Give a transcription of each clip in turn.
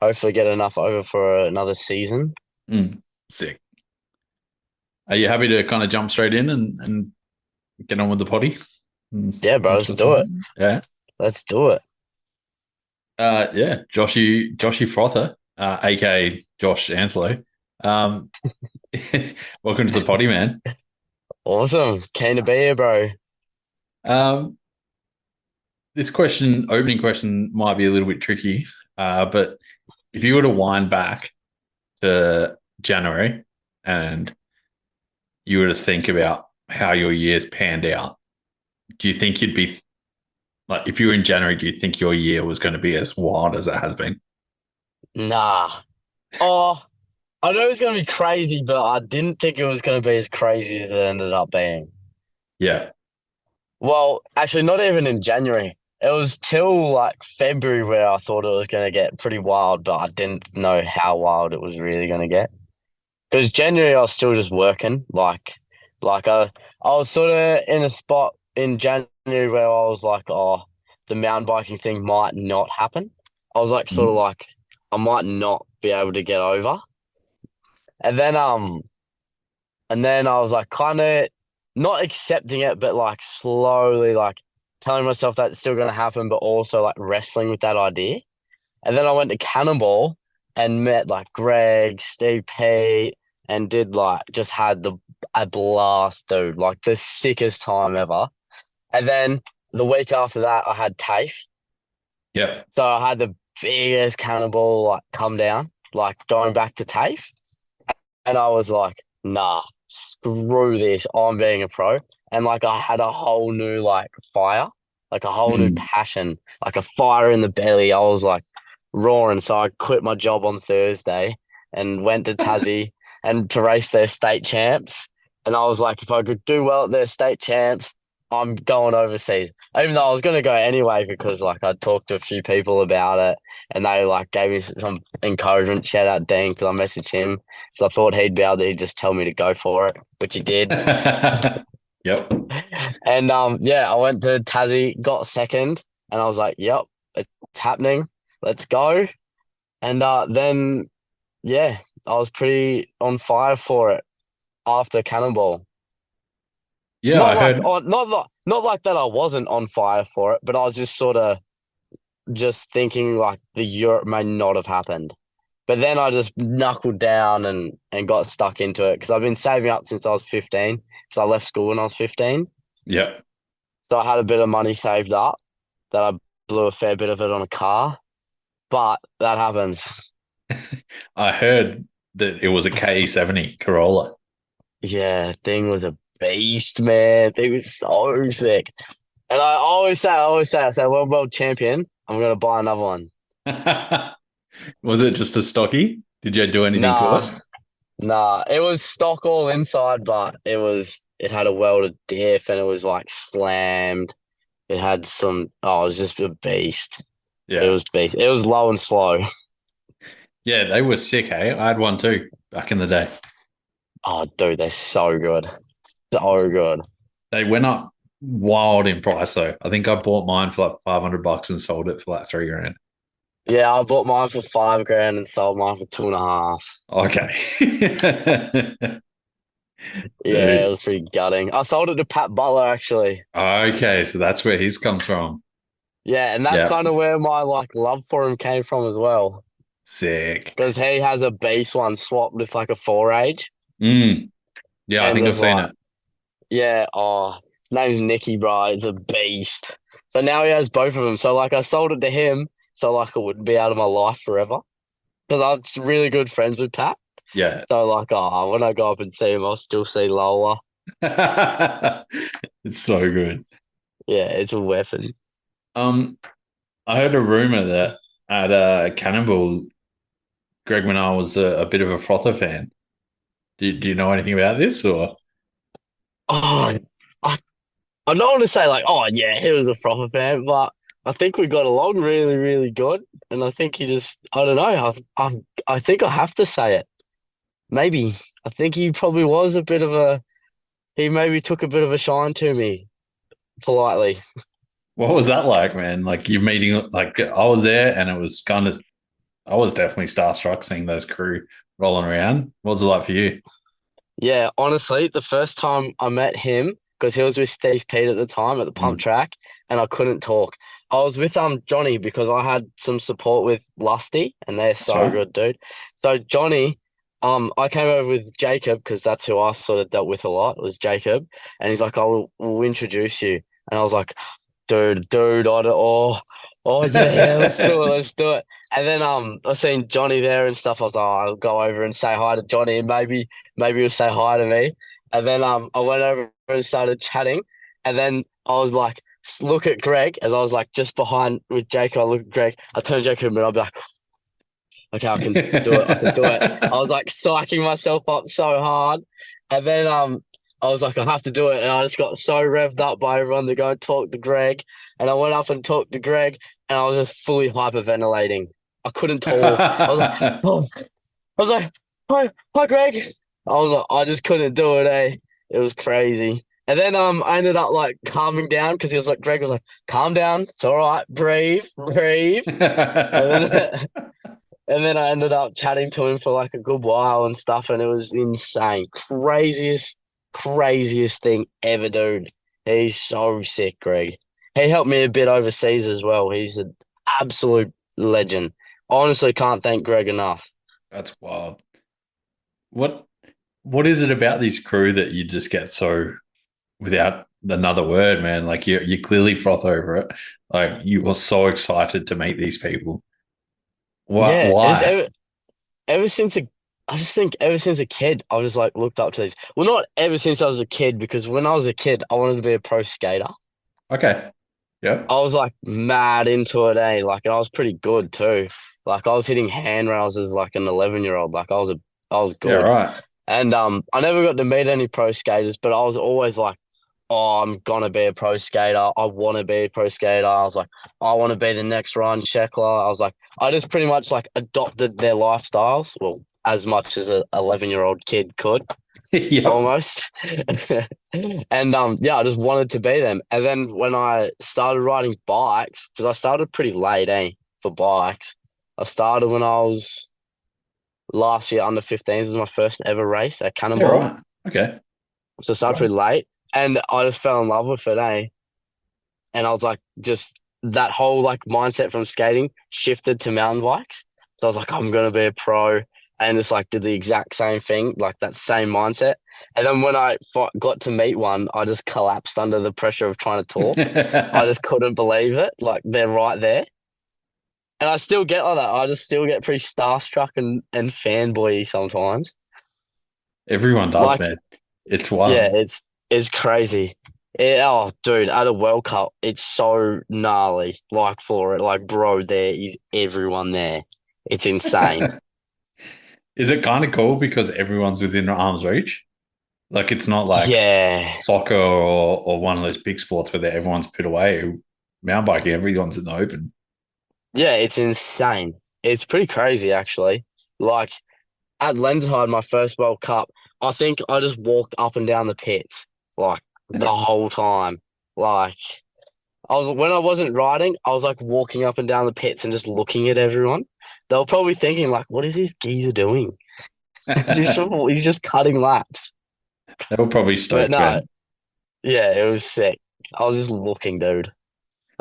hopefully get enough over for another season. Sick. Are you happy to kind of jump straight in and get on with the potty? Yeah, bro, Watch let's what's do it. happening? Yeah. Let's do it. Yeah. Joshy Frotha, aka Josh Anslow. Um, welcome to the potty, man. Awesome. Keen to be here, bro. Um, this opening question, might be a little bit tricky, but if you were to wind back to January and you were to think about how your year's panned out, do you think you'd be like, if you were in January, do you think your year was going to be as wild as it has been? Nah. Oh, I know it's gonna be crazy, but I didn't think it was gonna be as crazy as it ended up being. Yeah. Well, actually, not even in January. It was till like February where I thought it was gonna get pretty wild, but I didn't know how wild it was really gonna get. Because January I was still just working, I was sort of in a spot in January where I was like, oh, the mountain biking thing might not happen. I was like, sort of Mhm. like, I might not be able to get over, and then I was like, kind of not accepting it, but like slowly like telling myself that it's still gonna happen, but also like wrestling with that idea. And then I went to Cannonball and met like Greg, Steve Pete, and did like just had a blast, dude. Like the sickest time ever. And then the week after that, I had TAFE. Yeah. So I had the biggest Cannonball like come down, like going back to TAFE. And I was like, nah, screw this. I'm being a pro. And like I had a whole new like fire, like a whole new Mm. passion, like a fire in the belly. I was like roaring. So I quit my job on Thursday and went to Tassie and to race their state champs. And I was like, if I could do well at their state champs, I'm going overseas. Even though I was going to go anyway because like I talked to a few people about it and they like gave me some encouragement. Shout out Dean because I messaged him so I thought he'd be able to just tell me to go for it, which he did. Yep. And yeah, I went to Tassie, got second, and I was like, "Yep, it's happening. Let's go." And then yeah, I was pretty on fire for it after Cannonball. Yeah, Not I like heard. on, not like that. I wasn't on fire for it, but I was just sort of just thinking like the Europe may not have happened. But then I just knuckled down and got stuck into it because I've been saving up since I was 15 because I left school when I was 15. Yep. So I had a bit of money saved up that I blew a fair bit of it on a car, but that happens. I heard that it was a K70 Corolla. Yeah, thing was a beast, man. Thing was so sick. And I say, well, world champion, I'm gonna buy another one. Was it just a stocky? Did you do anything to it? Nah, nah, it was stock all inside, but it had a welded diff and it was like slammed. It had some, oh, it was just a beast. It Yeah. was beast. It was low and slow. Yeah, they were sick, hey? I had one too back in the day. Oh, dude, they're so good. So good. They went up wild in price though. I think I bought mine for like $500 and sold it for like 3 grand. Yeah, I bought mine for 5 grand and sold mine for 2.5. Okay. Yeah, it Dude. was pretty gutting. I sold it to Pat Butler actually. Okay, so that's where his comes from. Yeah, and that's Yeah. kind of where my like love for him came from as well. Sick. Because he has a base one swapped with like a four age Mm. Yeah, I and think I've just seen like, it. yeah, oh, his name's Nicky, bro. It's a beast. So now he has both of them. So like I sold it to him so like it wouldn't be out of my life forever. Because I was really good friends with Pat. Yeah. So like, oh, when I go up and see him, I'll still see Lola. It's so good. Yeah, it's a weapon. Um, I heard a rumor that at Cannonball, Greg Minnaar was a bit of a Frotha fan. Do you know anything about this or? Oh, I, I don't want to say like, oh yeah, he was a proper fan, but I think we got along really, really good. And I think he just, I don't know, I think I have to say it. Maybe I think he probably was a bit of a, he maybe took a bit of a shine to me politely. What was that like, man? Like you meeting, like I was there and it was kind of, I was definitely starstruck seeing those crew rolling around. What was it like for you? Yeah, honestly, the first time I met him, because he was with Steve Pete at the time at the pump Mm, track, and I couldn't talk. I was with Johnny because I had some support with Lusty, and they're that's so right. good, dude. So Johnny, I came over with Jacob because that's who I sort of dealt with a lot was Jacob, and he's like, "I will introduce you," and I was like, dude, oh yeah, let's do it. And then I seen Johnny there and stuff. I was like, oh, I'll go over and say hi to Johnny, and maybe he'll say hi to me. And then I went over and started chatting, and then I was like, look at Greg as I was like just behind with Jacob. I look at Greg. I turn Jacob and I'll be like, okay, I can do it. I can do it. I was like psyching myself up so hard. And then I was like, I have to do it. And I just got so revved up by everyone to go and talk to Greg. And I went up and talked to Greg and I was just fully hyperventilating. I couldn't talk. I was like, oh. I was like, hi Greg. I was like, I just couldn't do it, eh? It was crazy. And then I ended up like calming down because he was like, Greg was like, calm down, it's all right, breathe, breathe. And then And then I ended up chatting to him for like a good while and stuff, and it was insane. Craziest thing ever, dude. He's so sick, Greg. He helped me a bit overseas as well. He's an absolute legend. Honestly, can't thank Greg enough. That's wild. What what is it about this crew that you just get so without another word, man? Like you clearly froth over it. Like you were so excited to meet these people. What Yeah, it's why? ever since I just think ever since a kid, I was like looked up to these. Well, not ever since I was a kid, because when I was a kid, I wanted to be a pro skater. Okay. Yep. I was like mad into it, eh? Like, and I was pretty good too. Like, I was hitting handrails as like an 11-year-old. Like, I was Yeah, good. right. And I never got to meet any pro skaters, but I was always like, oh, I'm gonna be a pro skater. I want to be a pro skater. I was like, I want to be the next Ryan Sheckler. I was like, I just pretty much like adopted their lifestyles. Well, as much as a 11-year-old kid could Yep. almost. And yeah, I just wanted to be them. And then when I started riding bikes, because I started pretty late, for bikes. I started when I was last year under 15s was my first ever race at Yeah, Cannonball. right. Okay. So I started Right. pretty late. And I just fell in love with it, eh? And I was like, just that whole like mindset from skating shifted to mountain bikes. So I was like, I'm gonna be a pro, and just like did the exact same thing, like that same mindset. And then when I got to meet one, I just collapsed under the pressure of trying to talk. I just couldn't believe it. Like they're right there, and I still get like that. I just still get pretty starstruck and fanboy sometimes. Everyone does, Like, man. It's yeah, wild. it's crazy. Oh, dude, at a World Cup, it's so gnarly. Like for it, like bro, there is everyone there. It's insane. Is it kind of cool because everyone's within arm's reach? Like it's not like Yeah, soccer or one of those big sports where everyone's put away. Mountain biking, everyone's in the open. yeah, it's insane. It's pretty crazy, actually. Like at Lenside, my first World Cup, I think I just walked up and down the pits like the whole time. Like I was when I wasn't riding, I was like walking up and down the pits and just looking at everyone. They were probably thinking like, "What is this geezer doing? They He's just cutting laps." were probably But stoked, no, man. yeah, it was sick. I was just looking, dude.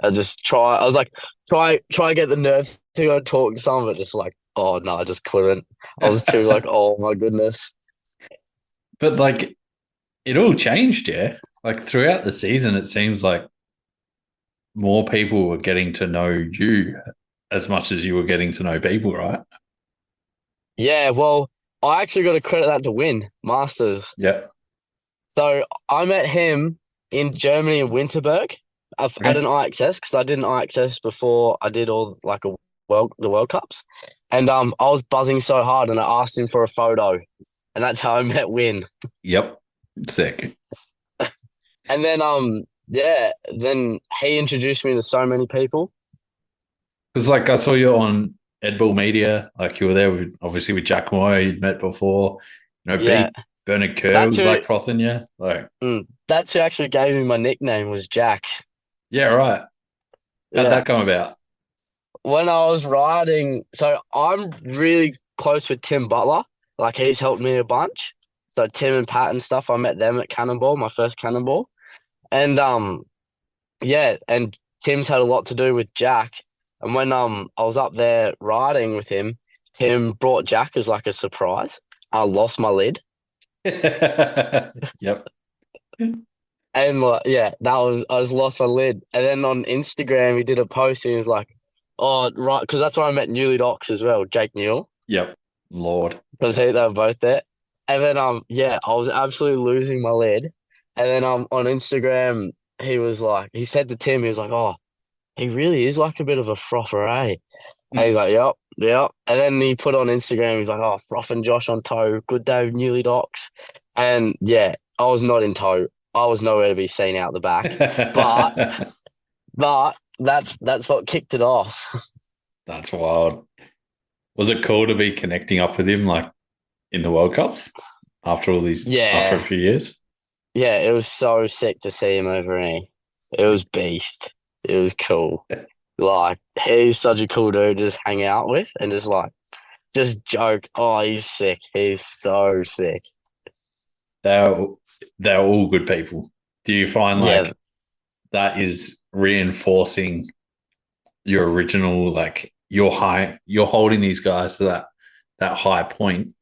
I was like, try get the nerve to go talk to someone, but just like, oh no, I just couldn't. I was too like, oh my goodness. But like it all changed, yeah. Like throughout the season, it seems like more people were getting to know you as much as you were getting to know people, right? Yeah, well, I actually got to credit that to Win Masters. Yep. So I met him in Germany in Winterberg at an Okay. IXS because I did an IXS before I did all like the World Cups, and I was buzzing so hard and I asked him for a photo, and that's how I met Win. Yep. Sick. And then yeah, then he introduced me to so many people. Because like I saw you on Ed Bull Media, like you were there with obviously with Jack Moore you'd met before. You know, Yeah, Beat Bernard Kerr that's was who like frothing you. Like, that's who actually gave me my nickname was Jack. yeah, right. How'd Yeah. that come about? when I was riding, so I'm really close with Tim Butler. Like he's helped me a bunch. So Tim and Pat and stuff, I met them at Cannonball, my first Cannonball. And yeah, and Tim's had a lot to do with Jack. And when I was up there riding with him, Tim brought Jack as like a surprise. I lost my lid. Yep. And yeah, that was I just lost my lid. And then on Instagram, he did a post. And he was like, "Oh, right," because that's where I met Newly Docs as well, Jake Newell, Yep. Lord. because they were both there. And then yeah, I was absolutely losing my lid. And then on Instagram, he said to Tim, he was like, "Oh, he really is like a bit of a frother, eh?" And he's like, "Yep, yep." And then he put on Instagram, he's like, "Oh, Froth and Josh on tow, good day with Newly Docs." And yeah, I was not in tow. I was nowhere to be seen out the back. But But that's what kicked it off. That's wild. Was it cool to be connecting up with him like in the World Cups after after a Yeah. few years? Yeah, it was so sick to see him over here. It was beast. It was cool. Like he's such a cool dude to just hang out with and just joke. Oh, he's sick. He's so sick. They're they're all good people. Do you find Yeah. like that is reinforcing your original like you're holding these guys to that high point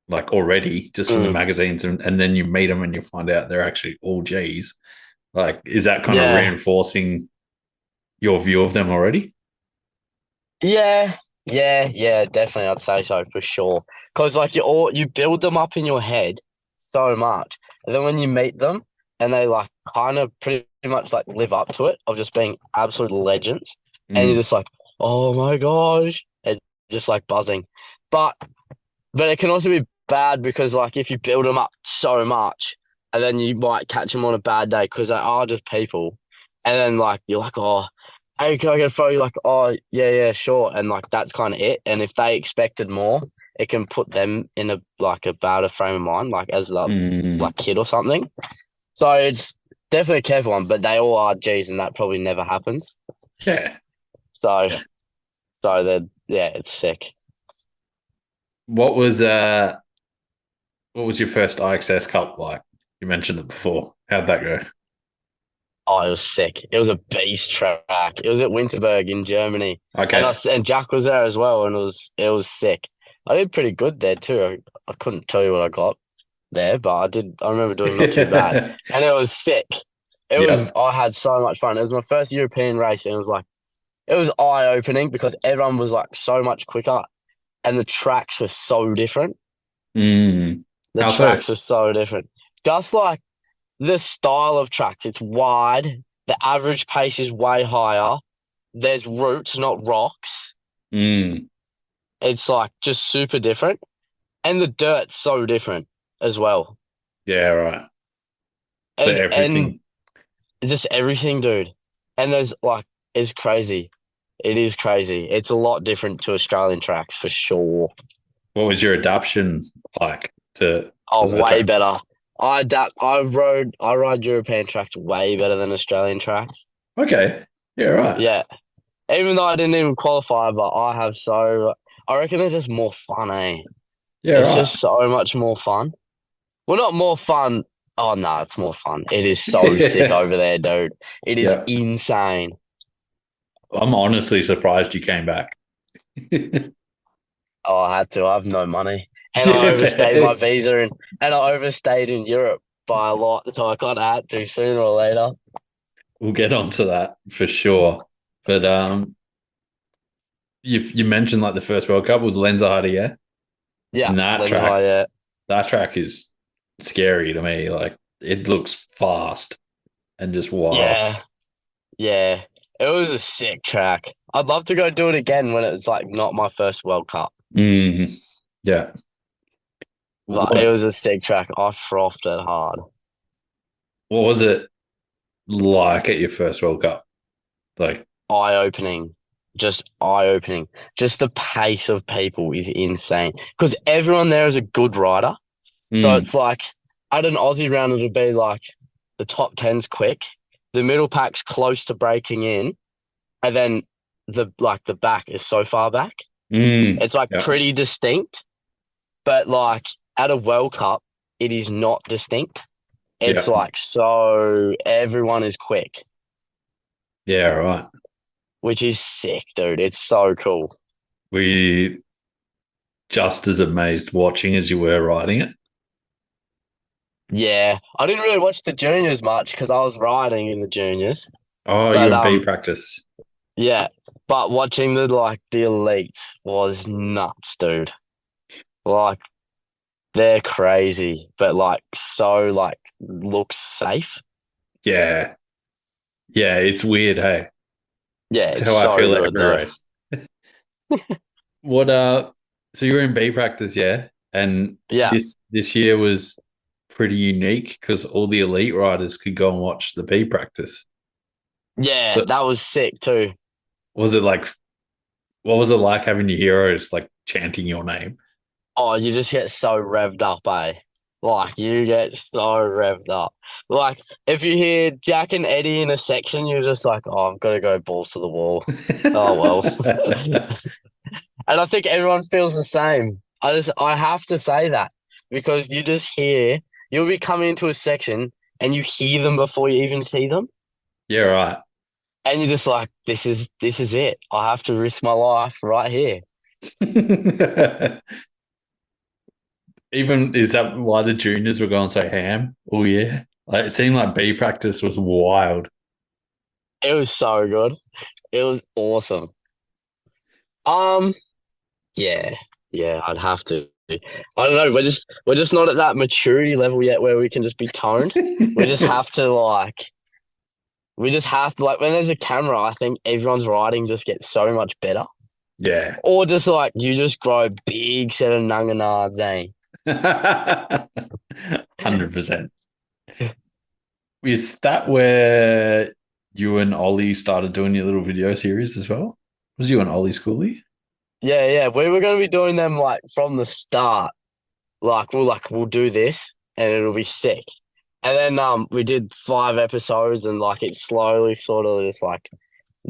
like already just from the Mm, magazines and then you meet them and you find out they're actually all G's. Like is that kind of yeah. reinforcing your view of them already? Yeah. Yeah. Yeah. Definitely. I'd say so for sure. Because like you build them up in your head so much. And then when you meet them and they like kind of pretty much like live up to it of just being absolute legends. And you're Mm. just like, oh my gosh. And just like buzzing. But but it can also be bad because like if you build them up so much and then you might catch them on a bad day because they are just people. And then like you're like, oh, hey, can I get a photo? You're like, oh yeah, yeah, sure. And like that's kind of it. And if they expected more, it can put them in a badder frame of mind, like as a Mm. like kid or something. So it's definitely a careful one, but they all are G's and that probably never happens. Yeah. So Yeah. so they're yeah, it's sick. What was uh what was your first IXS Cup like? You mentioned it before. How'd that go? Oh, it was sick. It was a beast track. It was at Winterberg in Germany, and Okay. and Jack was there as well, and it was sick. I did pretty good there too. I couldn't tell you what I got there, but I did. I remember doing not too bad, and it was sick. It was. Yep. I had so much fun. It was my first European race, and it was eye opening because everyone was like so much quicker, and the tracks were so different. Mm. The How so? tracks were so different. Just like the style of tracks, it's wide. The average pace is way higher. There's roots, not rocks. Mm. It's like just super different. And the dirt's so different as well. Yeah, right. So And everything. just everything, dude. And there's like, it's crazy. It is crazy. It's a lot different to Australian tracks for sure. What was your adaptation like to Oh, that way track? better. I ride European tracks way better than Australian tracks. Okay. Yeah, right. Yeah. Even though I didn't even qualify, but I reckon they're just more fun, eh? Yeah, It's right. just so much more fun. Well, not more fun. Oh no, it's more fun. It is so sick over there, dude. It is Yeah. insane. I'm honestly surprised you came back. Oh, I had to. I have no money, and I Yeah, overstayed my visa, and I overstayed in Europe by a lot, so I kind of had to sooner or later. we'll get onto that for sure. But you mentioned like the first World Cup was Lenzerheide, yeah? Yeah, And Lens High. Yeah, that track is scary to me. Like it looks fast and just wild. yeah, yeah. It was a sick track. I'd love to go do it again when it was like not my first World Cup. Mm, yeah. But it What was a sick track. I frothed it hard. what was it like at your first World Cup? Like, Eye opening. Just eye opening. Just the pace of people is insane. Because everyone there is a good rider. So mm, it's like at an Aussie round, it'll be like the top ten's quick, the middle pack's close to breaking in, and then the back is so far back. Mm, It's like yeah. pretty distinct, but like at a World Cup, it is not distinct. It's Yeah. like so everyone is quick, Yeah. Right. which is sick, dude. It's so cool. Were you just as amazed watching as you were riding it? Yeah, I didn't really watch the juniors much because I was riding in the juniors, Oh, you but in B practice. yeah, but watching the elites was nuts, dude. Like they're crazy, but like so like looks safe. Yeah. Yeah. It's weird. Hey, Yeah, it's it's how I so feel good every though. race. What so you were in B practice, yeah? And Yeah, this year was pretty unique because all the elite riders could go and watch the B practice. yeah, So that was sick too. was it like what was it like having your heroes like chanting your name? Oh, you just get so revved up, eh? Like you get so revved up. Like if you hear Jack and Eddie in a section, you're just like, oh, I've got to go balls to the wall. Oh well. And I think everyone feels the same. I have to say that because you just hear you'll be coming into a section and you hear them before you even see them. Yeah, right. And you're just like, this is it. I have to risk my life right here. Even is that why the juniors were going so ham? Oh yeah. Like it seemed like B practice was wild. It was so good. It was awesome. Um, yeah, yeah, I'd have to. I don't know. We're just not at that maturity level yet where we can just be toned. We just have to like we just have to like when there's a camera, I think everyone's riding just gets so much better. Yeah. Or just like you just grow big set of nunganards, eh? 100%. Is that where you and Ollie started doing your little video series as well? Was you and Ollie Schoolie? Yeah, yeah. We were gonna be doing them like from the start. Like we'll do this and it'll be sick. And then we did 5 episodes and like it slowly sort of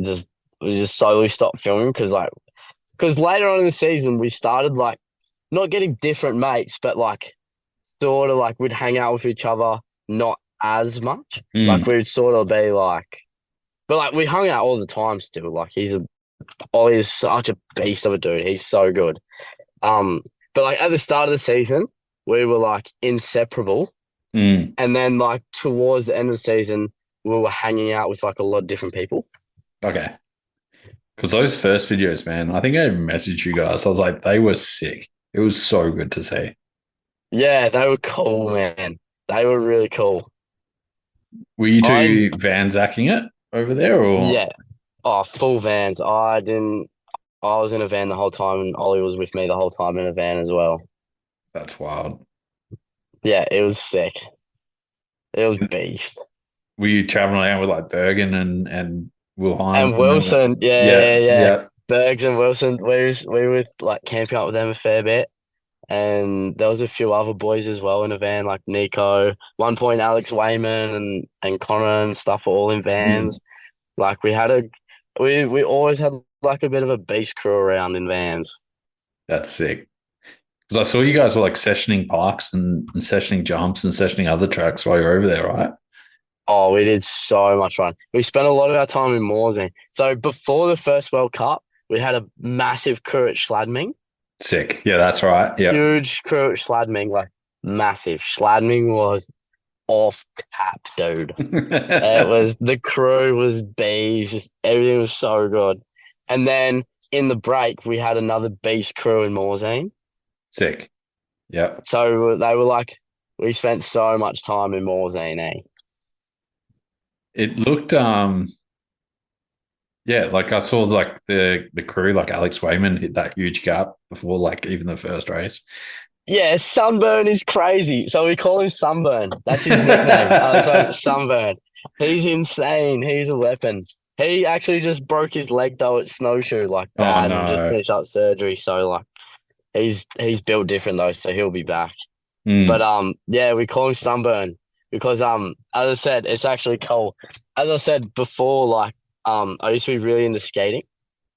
just we just slowly stopped filming because later on in the season we started like not getting different mates, but like sort of like we'd hang out with each other, not as much. Like Mm, we'd sort of be like, but like we hung out all the time still. Like Ollie is such a beast of a dude. He's so good. Um, but like at the start of the season, we were like inseparable, mm. and then like towards the end of the season, we were hanging out with like a lot of different people. Okay. Because those first videos, man, I think I messaged you guys. I was like, they were sick. It was so good to see. Yeah, they were cool, man. They were really cool. Were you I two Van Zacking it over there or? Yeah. Oh, full vans. I didn't. I was in a van the whole time, and Ollie was with me the whole time in a van as well. That's wild. Yeah, it was sick. It was beast. Were you traveling around with like Bergen and Will And Hines and them? Wilson, yeah, Yeah, yeah, yeah. yeah. Bergs and Wilson, we were like camping out with them a fair bit. And there was a few other boys as well in a van, like Nico. One point, Alex Wayman and Connor and stuff were all in Mm, vans. Like we always had like a bit of a beast crew around in vans. that's sick. Because I saw you guys were like sessioning parks and sessioning jumps and sessioning other tracks while you're over there, right? Oh, we did so much fun. We spent a lot of our time in Morzine. So before the first World Cup, we had a massive crew at Schladming. Sick. Yeah, that's right. Yep. Huge crew at Schladming, like massive. Schladming was off cap, dude. It was the crew was bees, just everything was so good. And then in the break, we had another beast crew in Morzine. Sick. Yep. So they were like, we spent so much time in Morzine, eh? It looked yeah, like I saw like the crew, like Alex Wayman hit that huge gap before like even the first race. Yeah, Sunburn is crazy. So we call him Sunburn. That's his nickname. Alex Wayman, Sunburn. He's insane. He's a weapon. He actually just broke his leg though at snowshoe, like Oh bad, and just no. finished up surgery. So like he's built different though, so he'll be back. But Mm, yeah, we call him Sunburn because as I said, it's actually cold. As I said before, like I used to be really into skating.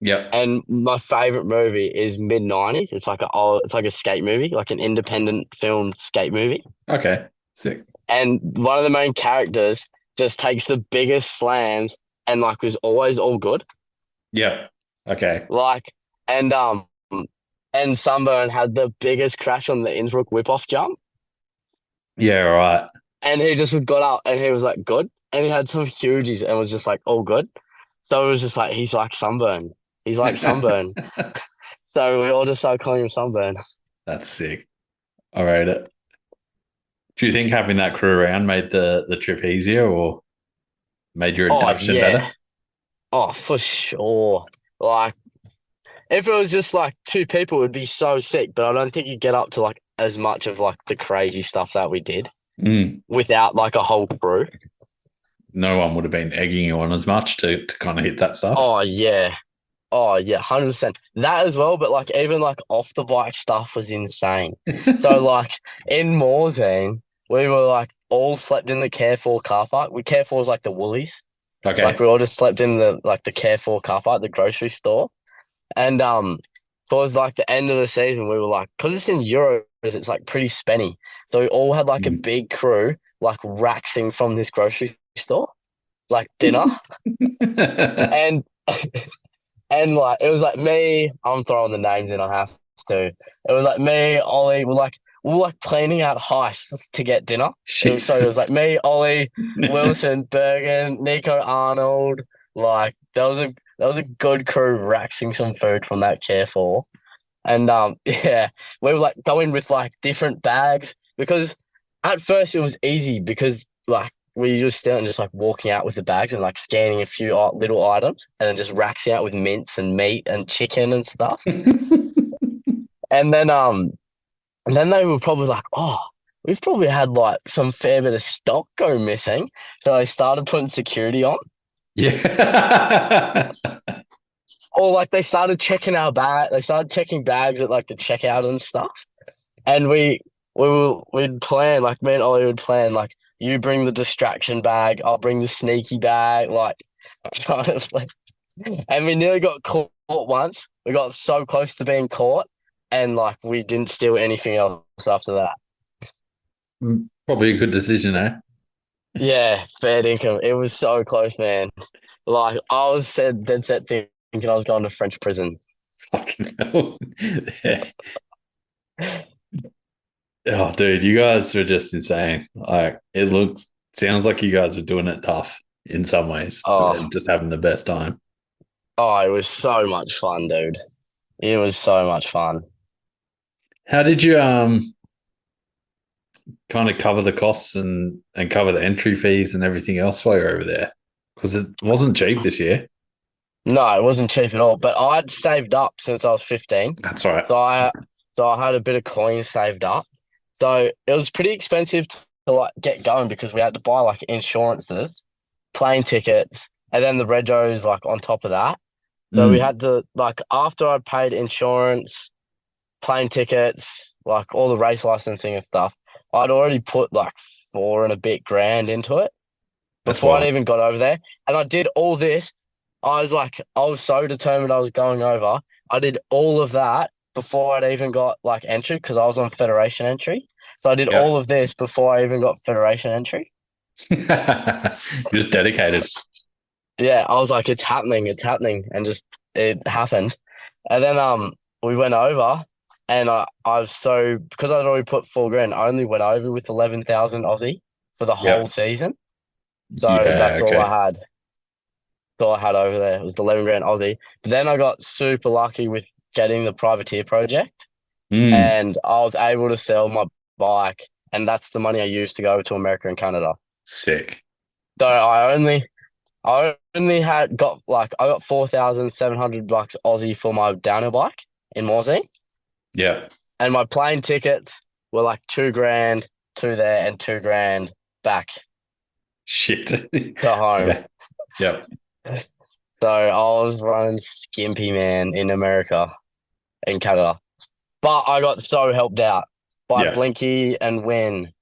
Yep. And my favorite movie is mid 90s. It's like a skate movie, like an independent filmed skate movie. Okay. Sick. And one of the main characters just takes the biggest slams and like was always all good. Yep. Okay. Like and Sunburn had the biggest crash on the Innsbruck whip off jump. Yeah. Right. And he just got up and he was like good. And he had some hugies and was just like all good. So it was just like he's like Sunburn. He's like Sunburn. So we all just started calling him Sunburn. That's sick. All right. Do you think having that crew around made the trip easier or made your Oh adaptation yeah. better? Oh, for sure. Like if it was just like two people, it would be so sick, but I don't think you get up to like as much of like the crazy stuff that we did Mm. without like a whole crew. No one would have been egging you on as much to kind of hit that stuff. Oh yeah. Oh yeah, 100%. That as well, but like even like off the bike stuff was insane. So like in Morzine, we were like all slept in the Care 4 car park. We Care 4 is like the Woolies. Like Okay. we all just slept in the Care 4 car park, the grocery store. And towards like the end of the season, we were like, because it's in Euros, it's like pretty spenny. So we all had like a Mm. big crew, like raxing from this grocery store, like dinner. And and like it was like me, I'm throwing the names in, I have to. It was like me, Ollie, we were like planning out heists to get dinner. So it was like Jesus. me, Ollie, Wilson, Bergen, Nico Arnold. Like there was a good crew raxing some food from that Care 4. And yeah, we were like going with like different bags because at first it was easy because like we just started just like walking out with the bags and like scanning a few little items and then just racking out with mints and meat and chicken and stuff. And then they were probably like, oh, we've probably had like some fair bit of stock go missing. So they started putting security on. Yeah. Or like they started checking our bag, they started checking bags at like the checkout and stuff. And we'd plan, like me and Ollie would plan, like you bring the distraction bag, I'll bring the sneaky bag, like kind of like and we nearly got caught once. We got so close to being caught and like we didn't steal anything else after that. Probably a good decision, eh? Yeah, fair income. It was so close, man. Like I was said dead set thinking I was going to French prison. Fucking hell. Yeah. Oh, dude, you guys were just insane. Like, sounds like you guys were doing it tough in some ways, but Oh, then just having the best time. oh, it was so much fun, dude. It was so much fun. How did you kind of cover the costs and cover the entry fees and everything else while you're over there? Because it wasn't cheap this year. No, it wasn't cheap at all. But I'd saved up since I was 15. That's right. So I had a bit of coins saved up. So it was pretty expensive to like get going because we had to buy like insurances, plane tickets, and then the regos like on top of that. So we Mm, had to like after I'd paid insurance, plane tickets, like all the race licensing and stuff, I'd already put like four and a bit grand into it that's before I'd wild. even got over there. And I did all this. I was so determined I was going over. I did all of that before I'd even got like entry because I was on Federation entry. So I did Yeah. all of this before I even got Federation entry. Just dedicated. Yeah, I was like, it's happening, and just it happened. And then we went over, and I was so because I'd already put 4 grand, I only went over with 11,000 Aussie for the whole Yeah. season. So Yeah. that's all Okay. I had. That's all I had over there. It was the 11 grand Aussie. But then I got super lucky with getting the privateer project, Mm, and I was able to sell my bike, and that's the money I used to go to America and Canada. sick. So I only had got like I got 4,700 bucks Aussie for my downhill bike in Morzine, Yeah. and my plane tickets were like 2 grand to there and 2 grand back Shit. to home. Yeah. Yep. So I was running skimpy, man, in America and Canada, but I got so helped out by Yeah. Blinky and Win,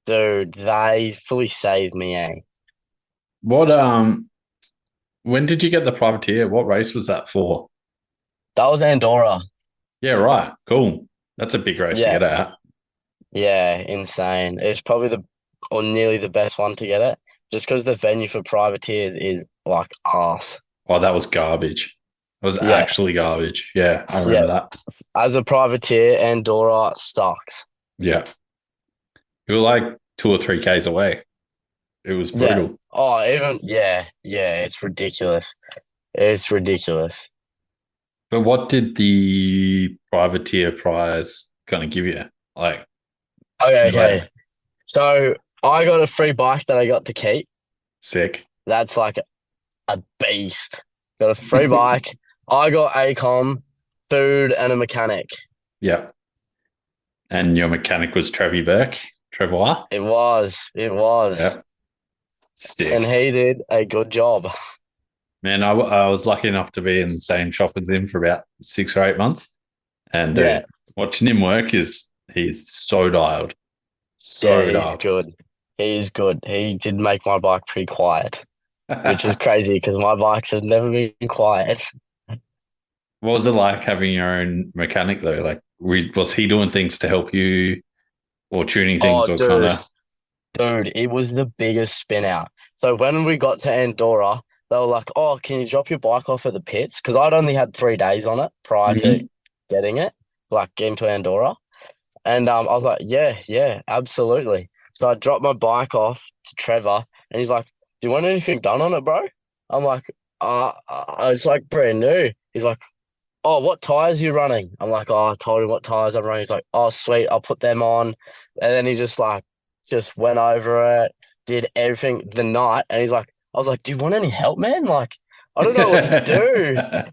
dude. They fully saved me, eh? What when did you get the privateer? What race was that for? That was Andorra. Yeah, right. Cool. That's a big race to Yeah, get at. yeah, insane. It's probably the or nearly the best one to get it, just because the venue for privateers is like arse. Oh, that was garbage. It was Yeah, actually garbage. Yeah, I yeah. remember that. As a privateer, Andorra sucks. Yeah. We were like 2 or 3 Ks away. It was Yeah. brutal. Oh, even yeah. It's ridiculous. It's ridiculous. But what did the privateer prize kind of give you? Like, Okay, like okay. So I got a free bike that I got to keep. sick. That's like a beast. Got a free bike. I got ACOM, food, and a mechanic. Yeah. And your mechanic was Trevi Burke, Trevor. It was. Yeah. And Sick. he did a good job. Man, I was lucky enough to be in the same shop as him for about 6 or 8 months. And Yeah, dude, watching him work he's so dialed. yeah, So he's dialed. good. He's good. He did make my bike pretty quiet, which is crazy because my bikes have never been quiet. What was it like having your own mechanic though? Like, was he doing things to help you or tuning things Oh, or kind of? dude, it was the biggest spin out. So when we got to Andorra, they were like, "Oh, can you drop your bike off at the pits?" Because I'd only had 3 days on it prior to Mhm. getting it, like getting to Andorra. And I was like, "Yeah, yeah, absolutely." So I dropped my bike off to Trevor, and he's like, "Do you want anything done on it, bro?" I'm like, it's like brand new." He's like, "Oh, what tires you running?" I'm like, "Oh, I told him what tires I'm running." He's like, "Oh, sweet, I'll put them on." And then he just went over it, did everything the night, and he's like, I was like, "Do you want any help, man? Like, I don't know what to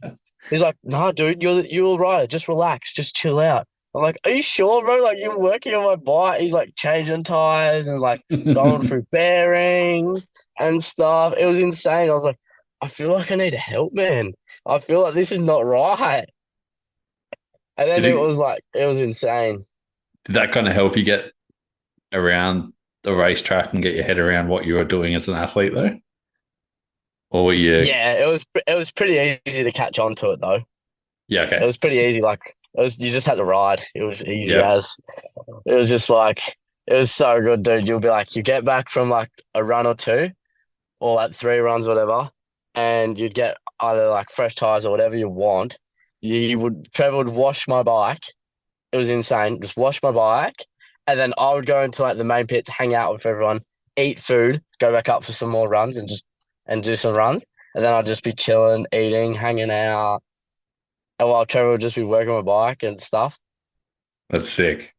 do." He's like, "No, dude, you're all right. Just relax, just chill out." I'm like, "Are you sure, bro? Like, you're working on my bike." He's like changing tires and like going through bearings and stuff. It was insane. I was like, I feel like I need help, man. I feel like this is not right. And then Did it it? was like it was insane. Did that kind of help you get around the racetrack and get your head around what you were doing as an athlete though? Or were you? Yeah, it was pretty easy to catch on to it though. Yeah. It Okay. was pretty easy. Like it was, you just had to ride. It was easy Yep. as. It was just like it was so good, dude. You'll be like, you get back from like a run or two, or like 3 runs, whatever, and you'd get either like fresh tires or whatever you want. Trevor would wash my bike. It was insane. Just wash my bike, and then I would go into like the main pit to hang out with everyone, eat food, go back up for some more runs, and do some runs, and then I'd just be chilling, eating, hanging out, and while Trevor would just be working my bike and stuff. That's sick.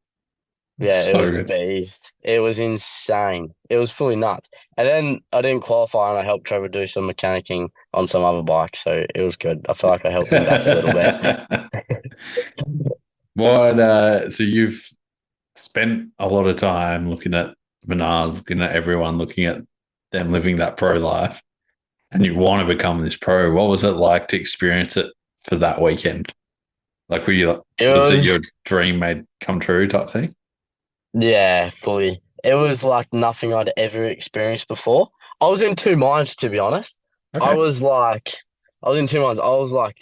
Yeah, it So was good. beast. It was insane. It was fully nuts. And then I didn't qualify, and I helped Trevor do some mechanicking on some other bike, so it was good. I feel like I helped him back a little bit. What? So you've spent a lot of time looking at Menards, looking at everyone, looking at them living that pro life, and you want to become this pro. What was it like to experience it for that weekend? Like, It was it was, your dream made come true type thing? yeah, fully. It was like nothing I'd ever experienced before. I was in two minds, to be honest. I Okay. was like, I was in two minds. I was like,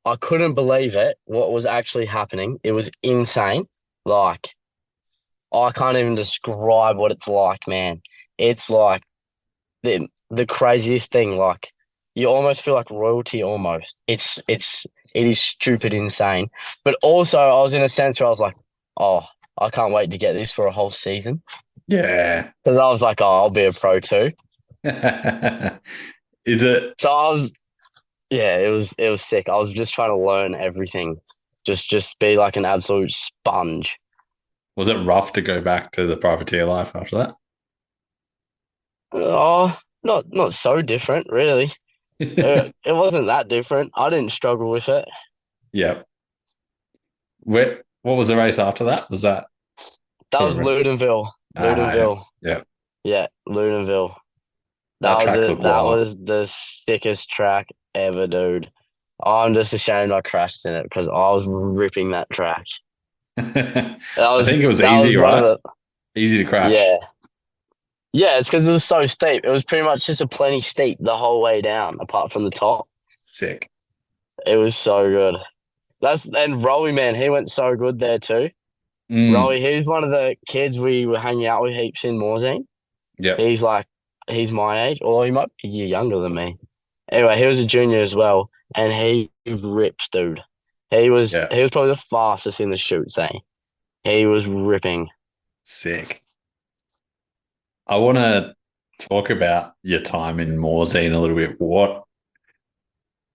I couldn't believe it, what was actually happening. It was insane. Like, I can't even describe what it's like, man. It's like the craziest thing. Like, you almost feel like royalty almost. It is stupid insane. But also I was in a sense where I was like, oh, I can't wait to get this for a whole season. Yeah. Because I was like, oh, I'll be a pro too. Is it? So I was yeah, it was sick. I was just trying to learn everything. Just be like an absolute sponge. Was it rough to go back to the privateer life after Oh, not so different, really. that? It wasn't that different. I didn't struggle with it. Yeah. What was the race after that? Was that? That Can't was remember. Ludenville. Yeah. Ludenville. Yeah. Yeah, Ludenville. That That was track it. looked That wild. was the sickest track ever, dude. I'm just ashamed I crashed in it because I was ripping that track. That I was think it was that was easy, one of right? the Easy to crash. yeah. Yeah, it's because it was so steep. It was pretty much just a plenty steep the whole way down, apart from the top. Sick. It was so good. And Rolly, man, he went so good there too. Mm. Rolly, he's one of the kids we were hanging out with heaps in Morzine. Yep. He's like, he's my age, or he might be a year younger than me. Anyway, he was a junior as well, and he rips, dude. Yeah. He was probably the fastest in the shoots, eh? He was ripping. Sick. I want to talk about your time in Morzine a little bit. What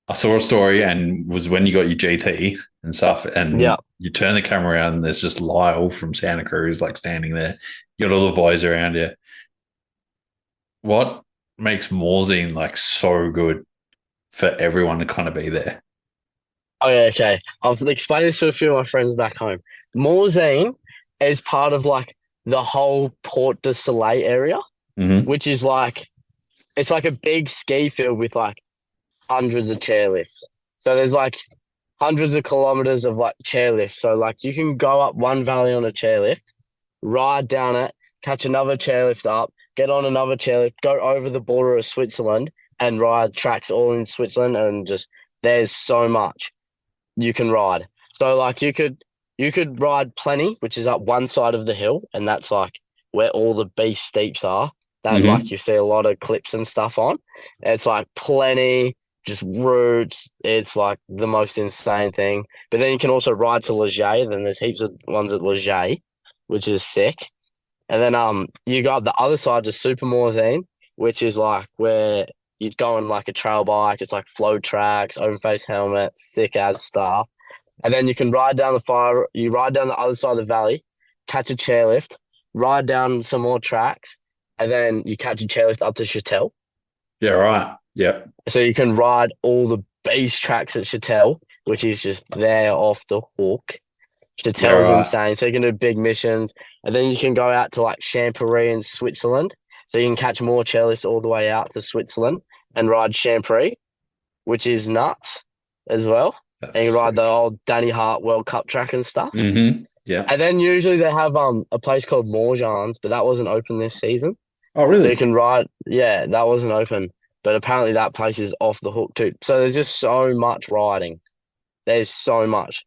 I saw a story and was when you got your GT and stuff, Yeah. and you turn the camera around and there's just Lyle from Santa Cruz like standing there. You got all the boys around you. What makes Morzine like so good for everyone to kind of be there? Oh yeah, okay. I've explained this to a few of my friends back home. Morzine is part of like the whole Port de Soleil area, Mm-hmm. which is like it's like a big ski field with like hundreds of chairlifts. So there's like hundreds of kilometers of like chairlifts. So like you can go up one valley on a chairlift, ride down it, catch another chairlift up, get on another chairlift, go over the border of Switzerland and ride tracks all in Switzerland and just there's so much you can ride. So like you could ride Plenty, which is up one side of the hill, and that's like where all the beast steeps are. That like Mm-hmm. you see a lot of clips and stuff on. It's like Plenty, just routes. It's like the most insane thing. But then you can also ride to Leger. Then there's heaps of ones at Leger, which is sick. And then you got the other side to Supermorzine, which is like where you'd go on like a trail bike. It's like flow tracks, open face helmets, sick as stuff. And then you can ride down the fire. You ride down the other side of the valley, catch a chairlift, ride down some more tracks, and then you catch a chairlift up to Chatel. Yeah, right. Yep. So you can ride all the base tracks at Chatel, which is just there off the hook. Yeah, Chatel's right. insane. So you can do big missions, and then you can go out to like Champery in Switzerland. So you can catch more chairlifts all the way out to Switzerland and ride Champery, which is nuts as well. That's And you ride the sick. old Danny Hart World Cup track and stuff. Mm-hmm. Yeah. And then usually they have a place called moJosh, but that wasn't open this season. Oh, So you really? can ride, yeah, that wasn't open. But apparently that place is off the hook too. So there's just so much riding. There's so much.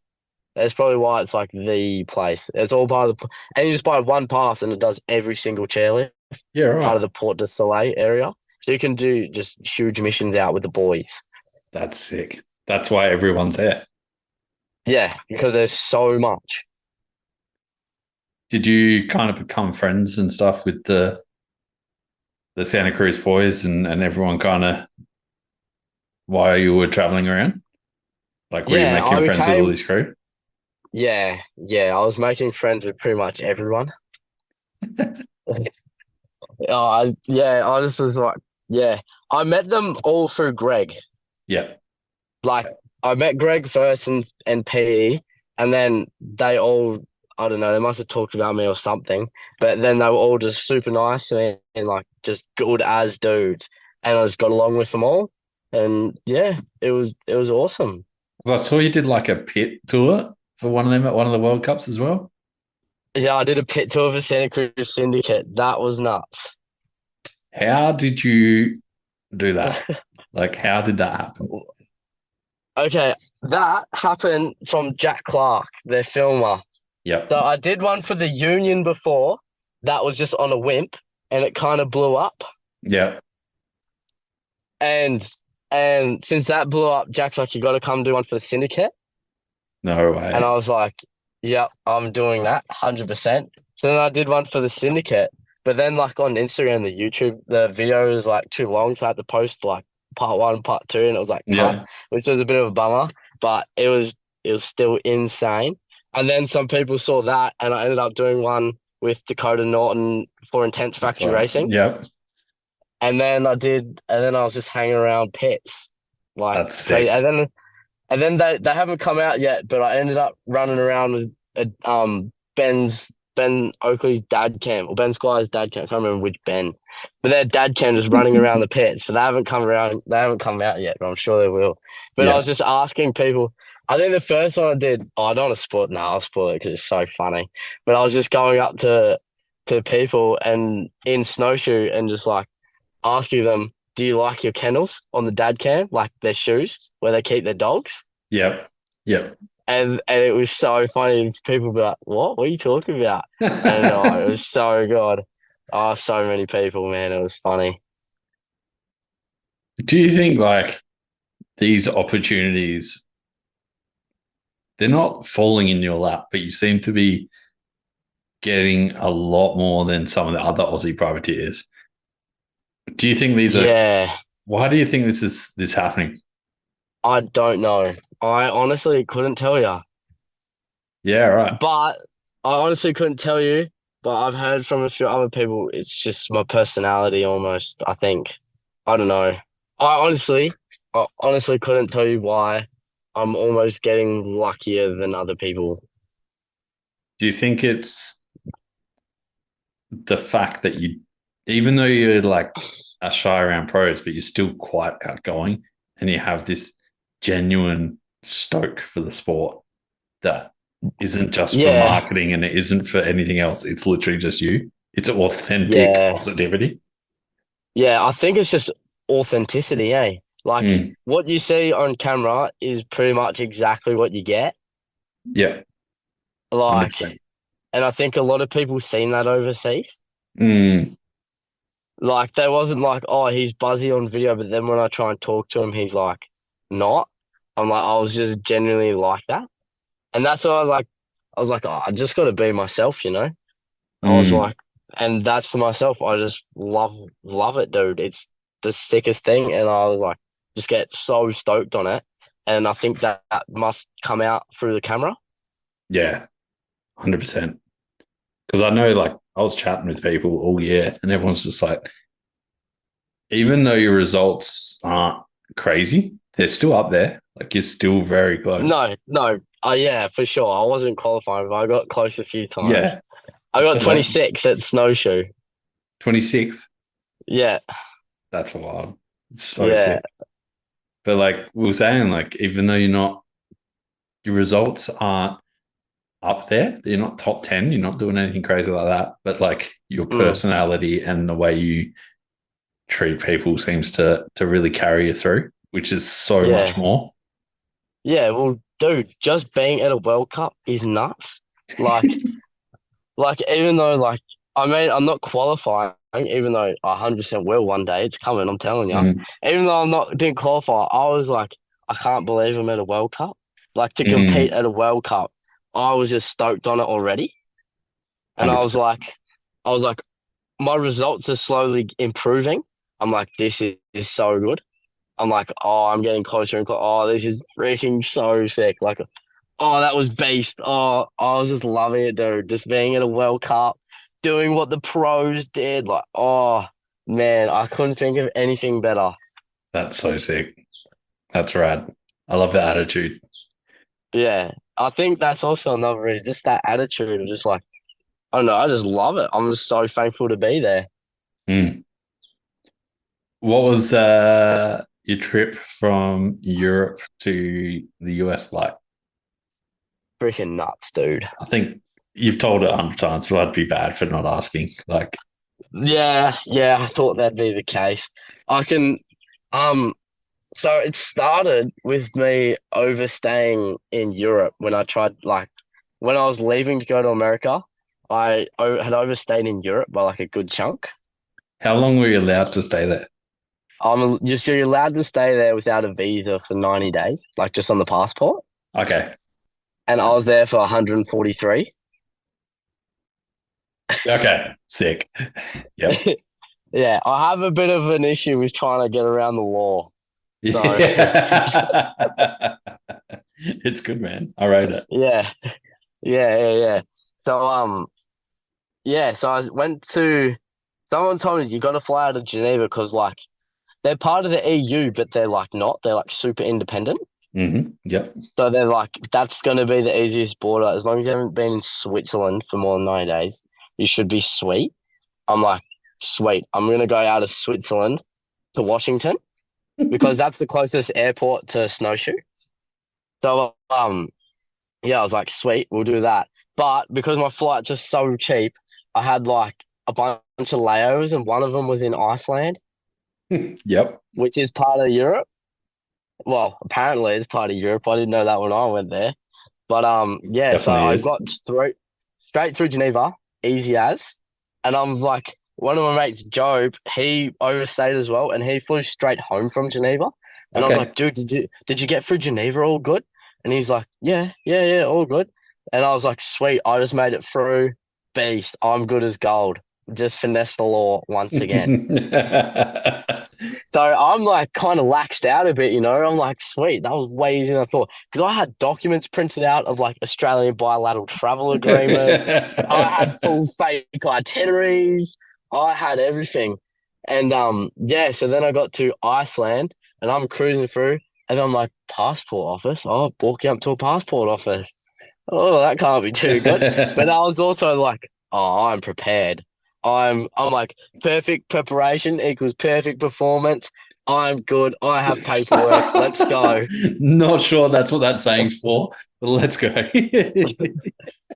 That's probably why it's like the place. It's all part of the, and you just buy one pass and it does every single chairlift, Yeah, part of right. the Port de Soleil area. So you can do just huge missions out with the boys. That's sick. That's why everyone's there. Yeah, because there's so much. Did you kind of become friends and stuff with the Santa Cruz boys and everyone kind of while you were traveling around? Like, were you Yeah, I making friends with all became, this crew? yeah, I was making friends with pretty much everyone. I just was like, yeah, I met them all through Greg. Yeah. Like, I met Greg first and PE, and then they all, I don't know, they must have talked about me or something, but then they were all just super nice to me and like just good as dudes. And I just got along with them all. And yeah, it was awesome. 'Cause I saw you did like a pit tour for one of them at one of the World Cups as well. Yeah, I did a pit tour for Santa Cruz Syndicate. That was nuts. How did you do that? Like, how did that happen? Okay, that happened from Jack Clark, their filmer. Yep. So I did one for the Union before. That was just on a wimp, and it kind of blew up. Yep. And and since that blew up, Jack's like, you got to come do one for the Syndicate. No And I way. was like, yep, I'm doing that 100%. So then I did one for the Syndicate. But then, like on Instagram, the YouTube, the video was like too long. So I had to post like part one, part two, and it was like cut, Yeah. which was a bit of a bummer. But it was still insane. And then some people saw that, and I ended up doing one with Dakota Norton for Intense That's Factory right. Racing. Yep. And then I was just hanging around pits, like That's crazy. sick. And then they haven't come out yet, but I ended up running around with Ben Oakley's dad cam or Ben Squire's dad cam. I can't remember which Ben, but their dad cam just running around the pits. But they haven't come around. They haven't come out yet, but I'm sure they will. But I was Yeah. just asking people. I think the first one I did. Oh, I don't want to spoil it. No, I'll spoil it because it's so funny. But I was just going up to people and in snowshoe and just like asking them, "Do you like your kennels on the dad cam, like their shoes where they keep their dogs?" Yep. Yep. and it was so funny. And people be like, What are you talking about?" And it was so good. Oh, so many people, man. It was funny. Do you think like these opportunities, they're not falling in your lap, but you seem to be getting a lot more than some of the other Aussie privateers? Do you think these are? Yeah, Why do you think this happening? I don't know. I honestly couldn't tell you. Yeah, right. But I honestly couldn't tell you. But I've heard from a few other people. It's just my personality almost. I think. I don't know. I honestly couldn't tell you why. I'm almost getting luckier than other people. Do you think it's the fact that you, even though you're like a shy around pros, but you're still quite outgoing and you have this genuine stoke for the sport that isn't just for Yeah, marketing and it isn't for anything else. It's literally just you. It's authentic yeah, positivity. yeah. I think it's just authenticity, eh? Like Mm, what you see on camera is pretty much exactly what you get. yeah, Like, 100%. and I think a lot of people seen that overseas. Mm, Like there wasn't like, oh, he's buzzy on video, but then when I try and talk to him, he's like not. I'm like, I was just genuinely like that. And that's why I was like, oh, I just gotta be myself, you know? I was mm, like, and that's for myself. I just love it, dude. It's the sickest thing. And I was like, just get so stoked on it. And I think that must come out through the camera. yeah, 100%. Because I know, like, I was chatting with people all year and everyone's just like, even though your results aren't crazy, they're still up there. Like, you're still very close. No, no. Yeah, for sure. I wasn't qualifying, but I got close a few times. Yeah. I got But like 26 at snowshoe. 26th, Yeah, that's wild. It's so yeah, sick. But like we were saying, like, even though your results aren't up there, you're not top 10, you're not doing anything crazy like that. But like your mm, personality and the way you treat people seems to really carry you through, which is so much yeah, more. yeah. Well, dude, just being at a World Cup is nuts. Like, even though I mean I'm not qualifying, even though I 100% will one day. It's coming. I'm telling you. Mm, Even though I'm not didn't qualify, I was like, I can't believe I'm at a World Cup. Like to compete mm, at a World Cup, I was just stoked on it already, and 100%. I was like, my results are slowly improving. I'm like, is so good. I'm like, oh, I'm getting closer and closer. Oh, this is freaking so sick. Like, oh, that was beast. Oh, I was just loving it, dude. Just being in a World Cup, doing what the pros did. Like, oh, man, I couldn't think of anything better. That's so sick. That's rad. I love the attitude. Yeah. I think that's also another reason, just that attitude of just like, I don't know, I just love it. I'm just so thankful to be there. Mm. What was your trip from Europe to the US like? Freaking nuts, dude. I think you've told it 100 times, but I'd be bad for not asking. Like, Yeah, yeah, I thought that'd be the case. I can, um, so it started with me overstaying in Europe when I tried, when I was leaving to go to America, had overstayed in Europe by like a good chunk. how long were you allowed to stay there? You're allowed to stay there without a visa for 90 days, like just on the passport. Okay. And I was there for 143. Okay. Sick. Yep. Yeah, I have a bit of an issue with trying to get around the law. So, Yeah. It's good, man. I rate it. yeah, yeah. So, yeah, so I went to, someone told me you got to fly out of Geneva because, like, they're part of the EU, but they're like not. They're like super independent. Yep. So they're like, that's going to be the easiest border. As long as you haven't been in Switzerland for more than 90 days, you should be sweet. I'm like, sweet. I'm going to go out of Switzerland to Washington because that's the closest airport to Snowshoe. So, yeah, I was like, sweet, we'll do that. But because my flight's just so cheap, I had like a bunch of layovers, and one of them was in Iceland, Yep. which is part of Europe. Well, apparently it's part of Europe. I didn't know that when I went there. But yeah, so Definitely I is. got straight through Geneva, easy as. And I'm like, one of my mates, Job, he overstayed as well, and he flew straight home from Geneva. And I was Okay. like, dude, did you get through Geneva all good? And he's like, yeah, yeah, yeah, all good. And I was like, sweet, I just made it through. Beast, I'm good as gold. Just finesse the law once again. So I'm like kind of laxed out a bit, you know. I'm like, sweet, that was way easier than I thought. Because I had documents printed out of like Australian bilateral travel agreements. I had full fake itineraries. I had everything. And yeah, so then I got to Iceland and I'm cruising through and I'm like, passport office. Oh, walking up to a passport office. Oh, that can't be too good. But I was also like, oh, I'm prepared. I'm like perfect preparation equals perfect performance. I'm good. I have paperwork. Let's go. Not sure that's what that saying's for, but let's go.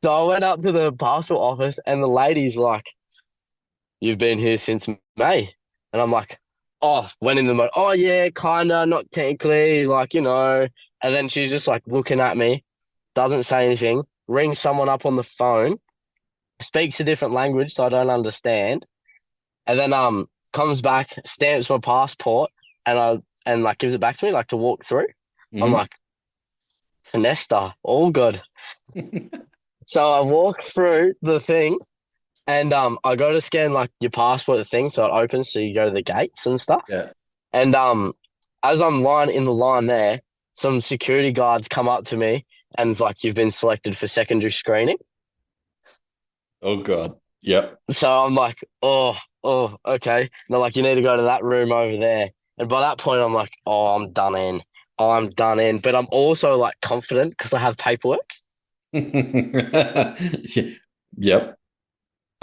So I went up to the parcel office and the lady's like, you've been here since May. And I'm like, oh, went in the mode, oh yeah, kinda, not technically, like, you know. And then she's just like looking at me, doesn't say anything, rings someone up on the phone, speaks a different language so I don't understand, and then comes back, stamps my passport, and like gives it back to me like to walk through. I'm Mhm. like, Finesta, all good. So I walk through the thing and I go to scan like your passport thing so it opens so you go to the gates and stuff. Yeah. And as I'm lying in the line there, some security guards come up to me and it's like you've been selected for secondary screening. Oh God. Yep. So I'm like, okay. And they're like, you need to go to that room over there. And by that point, I'm like, oh, I'm done in. I'm done in. But I'm also like confident because I have paperwork. Yep.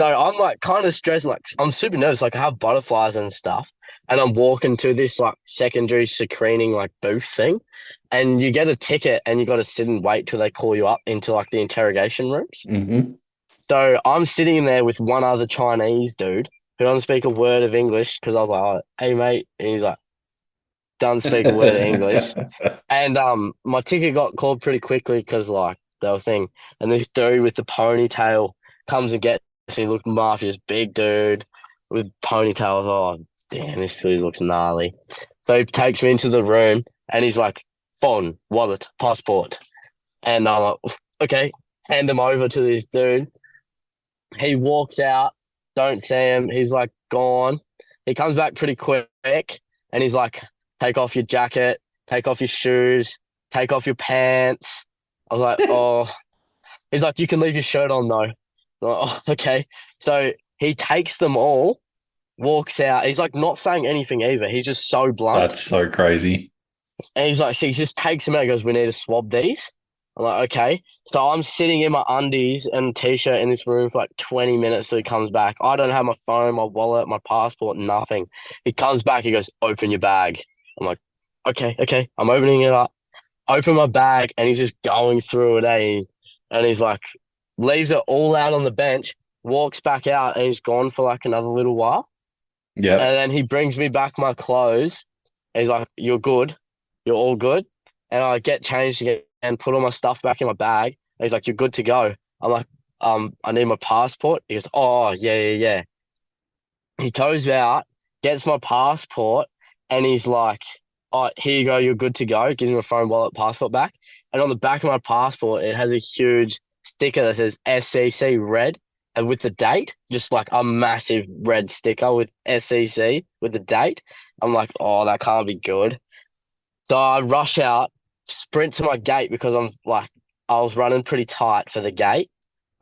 So I'm like kind of stressed. Like I'm super nervous. Like I have butterflies and stuff. And I'm walking to this like secondary screening like booth thing. And you get a ticket and you got to sit and wait till they call you up into like the interrogation rooms. Hmm. So I'm sitting there with one other Chinese dude who doesn't speak a word of English because I was like, oh, hey mate, and he's like, doesn't speak a word of English. And my ticket got called pretty quickly because like the whole thing. And this dude with the ponytail comes and gets me, looked mafious, big dude with ponytails. Oh damn, this dude looks gnarly. So he takes me into the room and he's like, phone, wallet, passport. And I'm like, okay, hand him over to this dude. He walks out, don't see him. He's like gone. He comes back pretty quick and he's like, take off your jacket, take off your shoes, take off your pants. I was like, oh, he's like, you can leave your shirt on though. I'm like, oh, okay. So he takes them all, walks out. He's like not saying anything either. He's just so blunt. That's so crazy. And he's like, so he just takes them out and goes, we need to swab these. I'm like, okay. So I'm sitting in my undies and t-shirt in this room for like 20 minutes till he comes back. I don't have my phone, my wallet, my passport, nothing. He comes back, he goes, open your bag. I'm like, okay, okay. I'm opening it up. Open my bag and he's just going through it, and he's like, leaves it all out on the bench, walks back out and he's gone for like another little while. And Yep. then he brings me back my clothes. And he's like, you're good. You're all good. And I get changed again and put all my stuff back in my bag. And he's like, you're good to go. I'm like, I need my passport. He goes, oh, yeah, yeah, yeah. He goes out, gets my passport, and he's like, oh, here you go. You're good to go. Gives me my phone, wallet, passport back. And on the back of my passport, it has a huge sticker that says SCC red and with the date, just like a massive red sticker with SCC with the date. I'm like, oh, that can't be good. So I rush out, sprint to my gate because I'm like, I was running pretty tight for the gate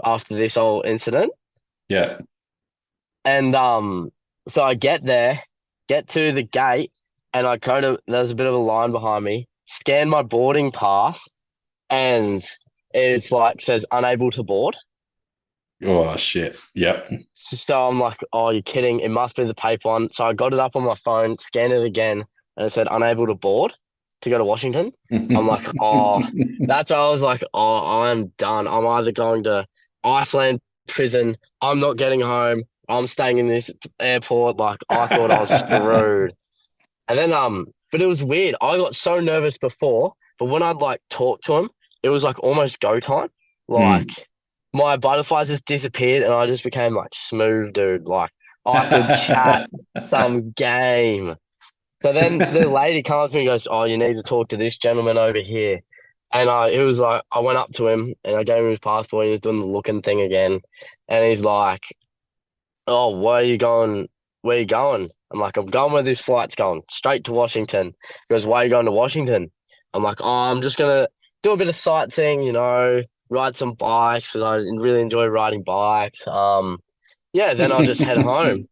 after this whole incident. Yeah. And so I get there, get to the gate, and I go to, there's a bit of a line behind me, scan my boarding pass, and it's like says unable to board. Oh shit. Yep. So I'm like, oh, you're kidding. It must be the paper one. So I got it up on my phone, scanned it again, and it said unable to board to go to Washington. I'm like, oh, that's why I was like, oh, I'm done. I'm either going to Iceland prison. I'm not getting home. I'm staying in this airport. Like I thought I was screwed. And then but it was weird. I got so nervous before, but when I'd like talk to him, it was like almost go time. Like Mm. my butterflies just disappeared and I just became like smooth, dude. Like I could chat some game. So then the lady comes to me and goes, "Oh, you need to talk to this gentleman over here." And it was like I went up to him and I gave him his passport. And he was doing the looking thing again, and he's like, "Oh, where are you going? Where are you going?" I'm like, "I'm going where this flight's going, straight to Washington." He goes, "Why are you going to Washington?" I'm like, "Oh, I'm just gonna do a bit of sightseeing, ride some bikes because I really enjoy riding bikes. Yeah, then I'll just head home."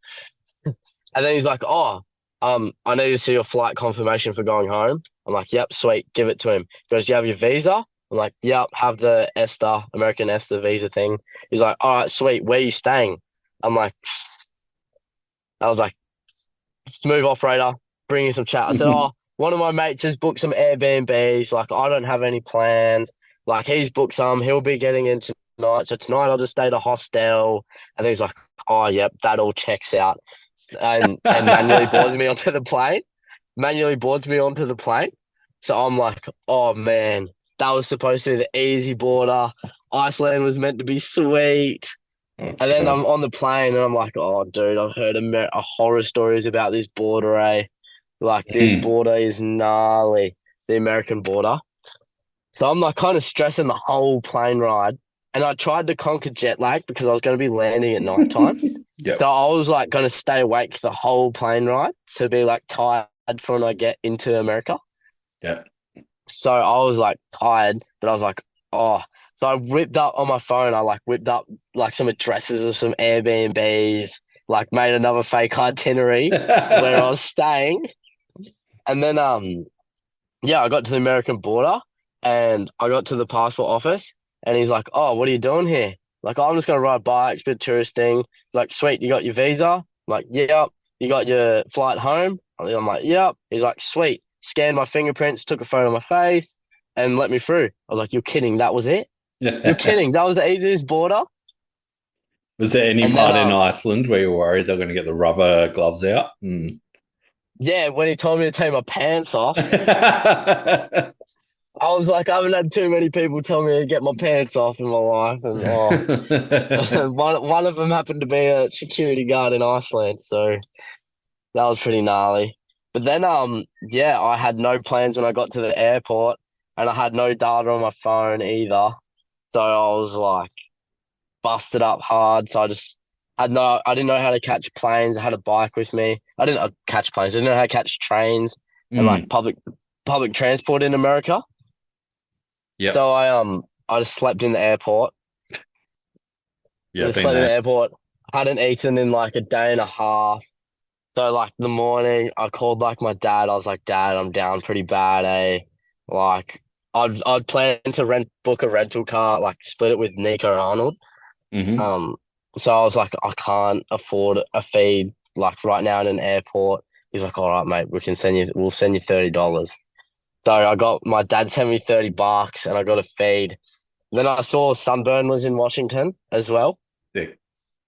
And then he's like, "Oh, I need to see your flight confirmation for going home." I'm like, "Yep, sweet, give it to him." He goes, "You have your visa?" I'm like, "Yep, have the ESTA, American ESTA visa thing." He's like, "All right, sweet, where are you staying?" I'm like, I was like, "Smooth operator, bring you some chat." I said, "Oh, one of my mates has booked some Airbnbs. Like, I don't have any plans. Like, he's booked some. He'll be getting in tonight. So tonight I'll just stay at a hostel." And he's like, "Oh, yep, that all checks out." And manually boards me onto the plane. Manually boards me onto the plane. So I'm like, "Oh man, that was supposed to be the easy border. Iceland was meant to be sweet." Oh, And then God. I'm on the plane and I'm like, "Oh, dude, I've heard horror stories about this border, eh? Like, this Mm. border is gnarly, the American border." So I'm like kind of stressing the whole plane ride. And I tried to conquer jet lag because I was going to be landing at nighttime. So Yep. I was like going to stay awake the whole plane ride to be like tired for when I get into America. Yep. So I was like tired, but I was like, "Oh." So I whipped up on my phone. I like whipped up like some addresses of some Airbnbs, like made another fake itinerary of where I was staying. And then yeah, I got to the American border and I got to the passport office and he's like, "Oh, what are you doing here?" Like, "Oh, I'm just gonna ride bikes, bit touristing." He's like, "Sweet, you got your visa?" I'm like, "Yep." "You got your flight home?" I'm like, "Yep." He's like, "Sweet." Scanned my fingerprints, took a photo of my face, and let me through. I was like, "You're kidding, that was it? You're kidding, that was the easiest border?" Was there any And then part in Iceland where you were worried they're going to get the rubber gloves out? Mm. yeah, when he told me to take my pants off, I was like, I haven't had too many people tell me to get my pants off in my life. And one of them happened to be a security guard in Iceland, so that was pretty gnarly. But then yeah, I had no plans when I got to the airport, and I had no data on my phone either. So I was like busted up hard. So I didn't know how to catch planes. I had a bike with me. I didn't catch planes. I didn't know how to catch trains and like Mm. public transport in America. Yep. So I just slept in the airport. I Yeah, just been slept in the there. airport. Hadn't eaten in like a day and a half. So like the morning, I called like my dad. I was like, "Dad, I'm down pretty bad, eh?" Like I'd planned to book a rental car, like split it with Nico and Arnold. Hmm. Um, so I was like, "I can't afford a feed like right now in an airport." He's like, "All right, mate, we'll send you $30." So I got my dad sent me $30 and I got a feed. Then I saw Sunburn was in Washington as well. Sick.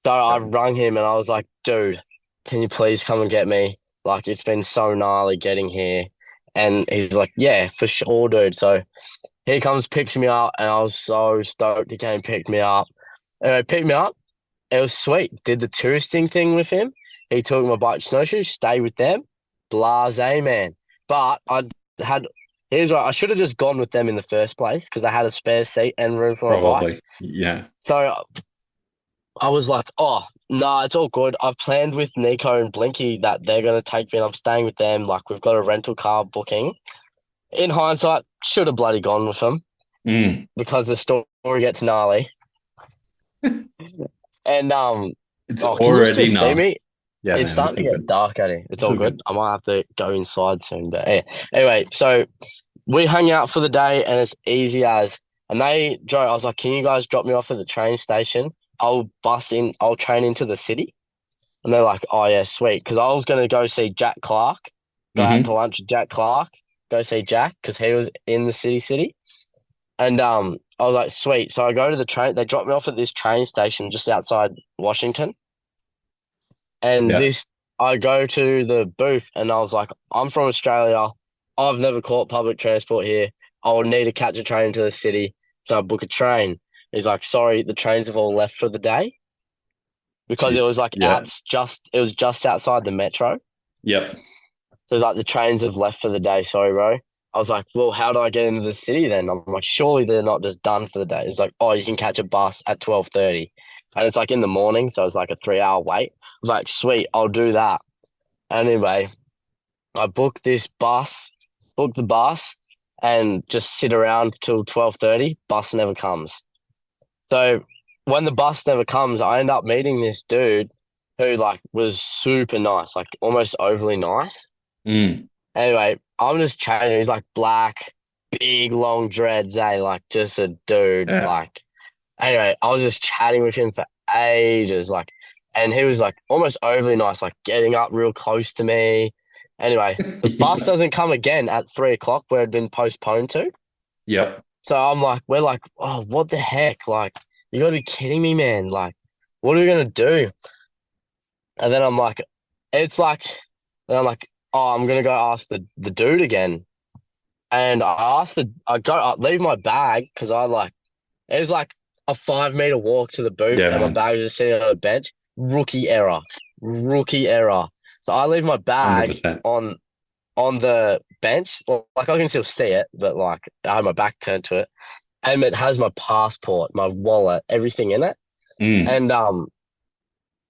So I Yep. rang him and I was like, "Dude, can you please come and get me? Like, it's been so gnarly getting here." And he's like, "Yeah, for sure, dude." So he comes, picks me up, and I was so stoked he came pick me up. And he picked me up. It was sweet. Did the touristing thing with him. He took my bike snowshoes, stay with them. Blase, man. But had, here's what I should have just gone with them in the first place because I had a spare seat and room for my bike. Probably. Yeah. So I was like, "Oh, no, it's all good." I've planned with Nico and Blinky that they're going to take me and I'm staying with them. Like, we've got a rental car booking. In hindsight, should have bloody gone with them Mm. because the story gets gnarly. And, It's oh, can you still already see gnarly. me? Yeah, It's man. It's starting all to get good. dark, Eddie. It's It's all all good. good. I might have to go inside soon. But yeah. Anyway, so we hung out for the day and it's easy as. And they drove, I was like, "Can you guys drop me off at the train station? I'll train into the city." And they're like, "Oh, yeah, sweet." Because I was going to go see Jack Clark, go out to Hmm. lunch with Jack Clark, go see Jack because he was in the city. And I was like, "Sweet." So I go to the train. They drop me off at this train station just outside Washington. And Yeah. I go to the booth and I was like, "I'm from Australia. I've never caught public transport here. I will need to catch a train to the city. Can I book a train? He's like, sorry, the trains have all left for the day because it was Jeez. like Yeah. it was just outside the metro. Yep. So it's like the trains have left for the day. Sorry, bro. I was like, well, how do I get into the city then? I'm like, surely they're not just done for the day. It's like, oh, you can catch a bus at 12:30, and it's like in the morning, so it's like a 3 hour wait. I was like, sweet, I'll do that. Anyway, I booked the bus, and just sit around till 12:30. Bus never comes. So when the bus never comes, I end up meeting this dude who like was super nice, like almost overly nice. Mm. Anyway, I'm just chatting. He's like black, big, long dreads, like just a dude. Yeah. Like, anyway, I was just chatting with him for ages. And he was like almost overly nice, like getting up real close to me. Anyway, the bus Yeah. doesn't come again at 3 o'clock where it'd been postponed to. Yep. So we're like, oh, what the heck? Like, you gotta be kidding me, man. Like, what are we gonna do? And then I'm like, it's like, then I'm like, oh, I'm gonna go ask the dude again. And I leave my bag because it was like a 5 meter walk to the booth Yeah, and my man. bag was just sitting on a bench. Rookie error. Rookie error. So I leave my bag 100%. on the bench. Like I can still see it, but like I have my back turned to it. And it has my passport, my wallet, everything in it. Mm.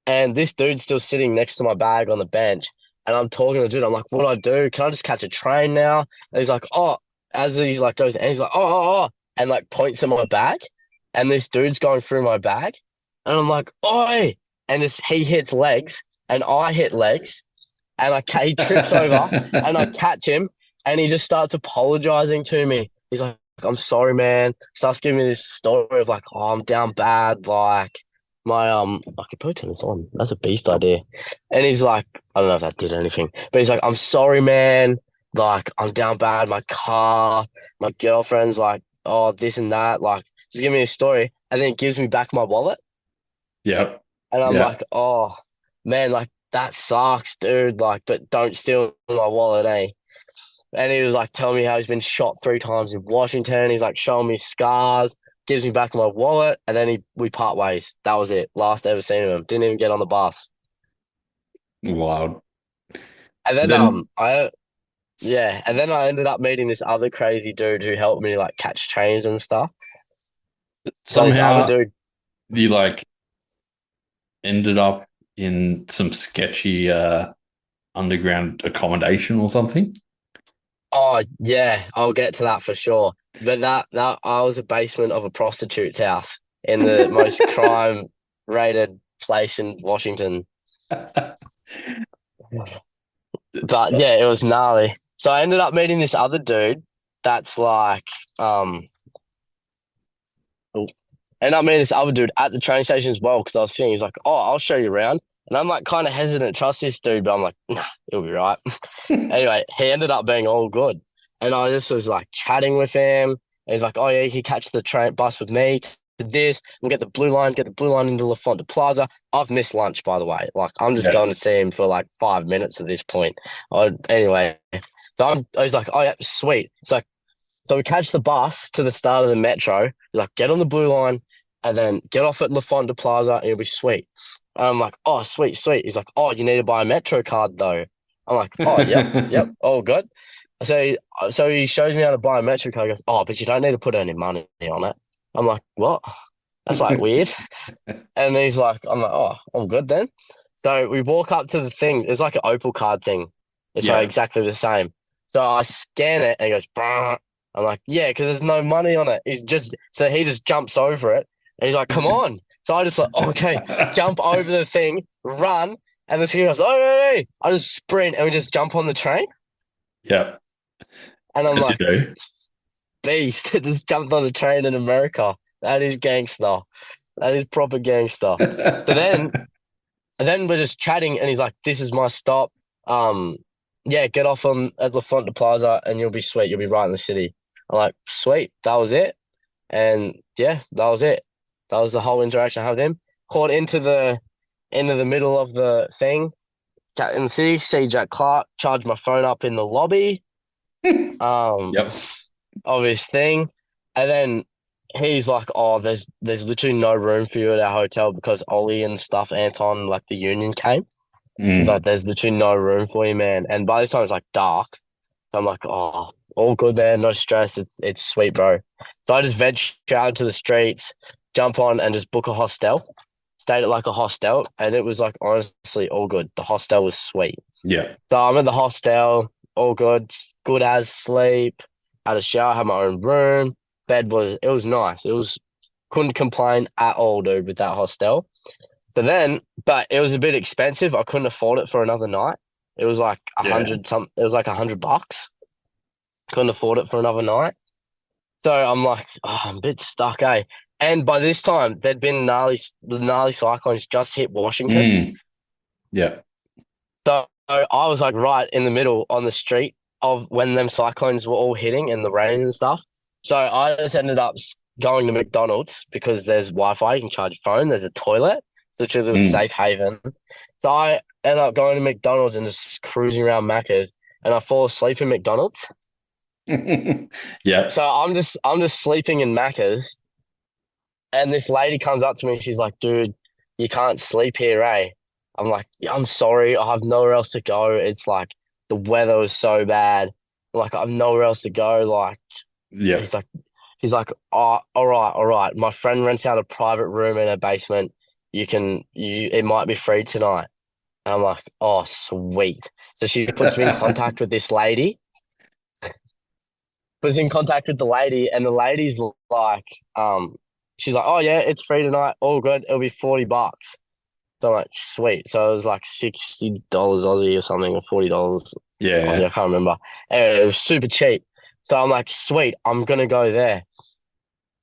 And this dude's still sitting next to my bag on the bench. And I'm talking to the dude. I'm like, what do I do? Can I just catch a train now? And he's like, oh, as he's like goes, and he's like, oh, and like points at my bag. And this dude's going through my bag. And I'm like, oi. And he hits legs and I hit legs. And he trips over and I catch him and he just starts apologizing to me. He's like, I'm sorry, man. Starts giving me this story of like, oh, I'm down bad. Like, I could probably turn this on. That's a beast idea. And he's like, I don't know if that did anything, but he's like, I'm sorry, man. Like, I'm down bad. My car, my girlfriend's like, oh, this and that. Like, just give me a story. And then he gives me back my wallet. Yep. And I'm Yeah. like, oh, man, like, that sucks, dude. Like, but don't steal my wallet, eh? And he was like telling me how he's been shot 3 times in Washington. He's like showing me scars, gives me back my wallet, and then we part ways. That was it. Last ever seen of him. Didn't even get on the bus. Wild. And then Then and then I ended up meeting this other crazy dude who helped me like catch trains and stuff. So this other somehow dude, you like ended up in some sketchy underground accommodation or something. oh yeah, I'll get to that for sure. But that I was a basement of a prostitute's house in the most crime rated place in Washington. But yeah, it was gnarly. So I ended up meeting this other dude that's like, oh, ended up meeting this other dude at the train station as well because I was seeing he's like, oh, I'll show you around. And I'm like kind of hesitant to trust this dude, but I'm like, nah, he'll be right. Anyway, he ended up being all good. And I just was like chatting with him. And he's like, oh yeah, you can catch the train bus with me to this and get the blue line into La Fonte Plaza. I've missed lunch, by the way. Like I'm just Yeah. going to see him for like 5 minutes at this point. Anyway, I was like, oh yeah, sweet. It's like, so we catch the bus to the start of the metro. He's like, get on the blue line and then get off at La Fonte Plaza and it'll be sweet. And I'm like, oh, sweet, sweet. He's like, oh, you need to buy a Metro card though. I'm like, oh, yep, all good. So, so he shows me how to buy a Metro card. He goes, oh, but you don't need to put any money on it. I'm like, what? That's like weird. And he's like, I'm like, oh, all good then. So we walk up to the thing. It's like an Opal card thing. It's like Yeah. exactly the same. So I scan it and he goes, "Brr." I'm like, yeah, because there's no money on it. So he just jumps over it and he's like, come on. So I just like, oh, okay, jump over the thing, run, and the guy goes, oh, hey. I just sprint and we just jump on the train. Yeah. And I'm As you like, do. beast, just jumped on the train in America. That is gangster. That is proper gangster. So then And then we're just chatting, and he's like, "This is my stop. Um, yeah, get off on at La Fonte Plaza, and you'll be sweet. You'll be right in the city." I'm like, "Sweet." That was it, and yeah, that was it. That was the whole interaction I had with him. Caught into the middle of the thing, cat in the city. See Jack Clark. Charged my phone up in the lobby. Um, Yep. of his thing. And then he's like, "Oh, there's literally no room for you at our hotel because Ollie and stuff, Anton, like the union came." He's Mm. like, "There's literally no room for you, man." And by this time it's like dark. So I'm like, "Oh, all good, man. No stress. It's sweet, bro." So I just venture out into the streets, jump on and just book a hostel. Stayed at like a hostel, and it was like honestly all good. The hostel was sweet. Yeah. So I'm at the hostel, all good, good as sleep. Had a shower, had my own room. It was nice. It was couldn't complain at all, dude, with that hostel. So then, but it was a bit expensive. I couldn't afford it for another night. It was like a Yeah. hundred some. It was like $100. Couldn't afford it for another night. So I'm like, oh, I'm a bit stuck, eh? And by this time, the gnarly cyclones just hit Washington. Mm. Yeah. So I was like right in the middle on the street of when them cyclones were all hitting and the rain and stuff. So I just ended up going to McDonald's because there's Wi-Fi, you can charge your phone, there's a toilet, it's literally a Mm. safe haven. So I ended up going to McDonald's and just cruising around Macca's, and I fall asleep in McDonald's. Yeah. So I'm just sleeping in Macca's, and this lady comes up to me, she's like, "Dude, you can't sleep here, eh?" I'm like, "Yeah, I'm sorry, I have nowhere else to go. It's like the weather was so bad. Like I have nowhere else to go." Like Yeah. he's like he's like, "Oh, all right, all right. My friend rents out a private room in her basement. You it might be free tonight." And I'm like, "Oh, sweet." So she puts me in contact with this lady, puts in contact with the lady, and the lady's like, she's like, "Oh yeah, it's free tonight. All good. It'll be $40." So I'm like, sweet. So it was like $60 Aussie or something, or $40 Aussie. I Yeah. can't remember. Anyway, it was super cheap. So I'm like, sweet, I'm gonna go there.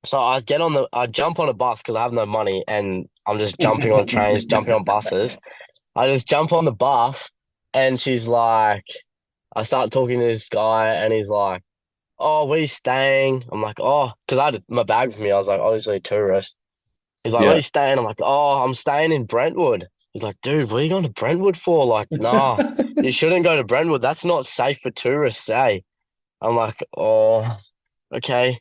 So I jump on a bus because I have no money, and I'm just jumping on trains, jumping on buses. I just jump on the bus, and she's like, I start talking to this guy, and he's like, "Oh, where you staying?" I'm like, "Oh," because I had my bag with me. I was like, obviously a tourist. He's like, "Where Yeah. you staying?" I'm like, "Oh, I'm staying in Brentwood." He's like, "Dude, what are you going to Brentwood for?" Like, nah, you shouldn't go to Brentwood. That's not safe for tourists, eh? I'm like, "Oh, okay."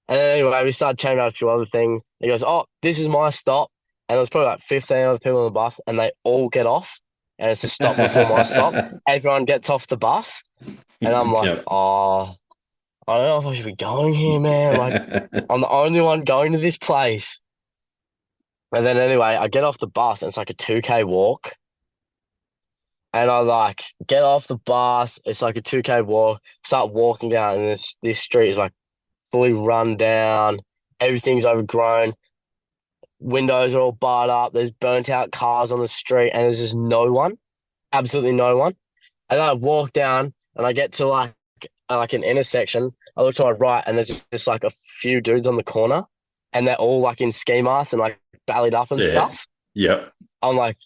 And then anyway, we started chatting about a few other things. He goes, "Oh, this is my stop." And there's probably like 15 other people on the bus, and they all get off. And it's a stop before my stop. Everyone gets off the bus. And I'm like, Yep. "Oh, I don't know if I should be going here, man. Like, I'm the only one going to this place." And then anyway, I get off the bus and it's like a 2K walk. And I like get off the bus, it's like a 2K walk, start walking down, and this street is like fully run down, everything's overgrown, windows are all barred up, there's burnt out cars on the street, and there's just no one, absolutely no one. And then I walk down and I get to like an intersection. I look to my right and there's just like a few dudes on the corner, and they're all like in ski masks and like ballied up and Yeah. stuff. Yep. I'm like,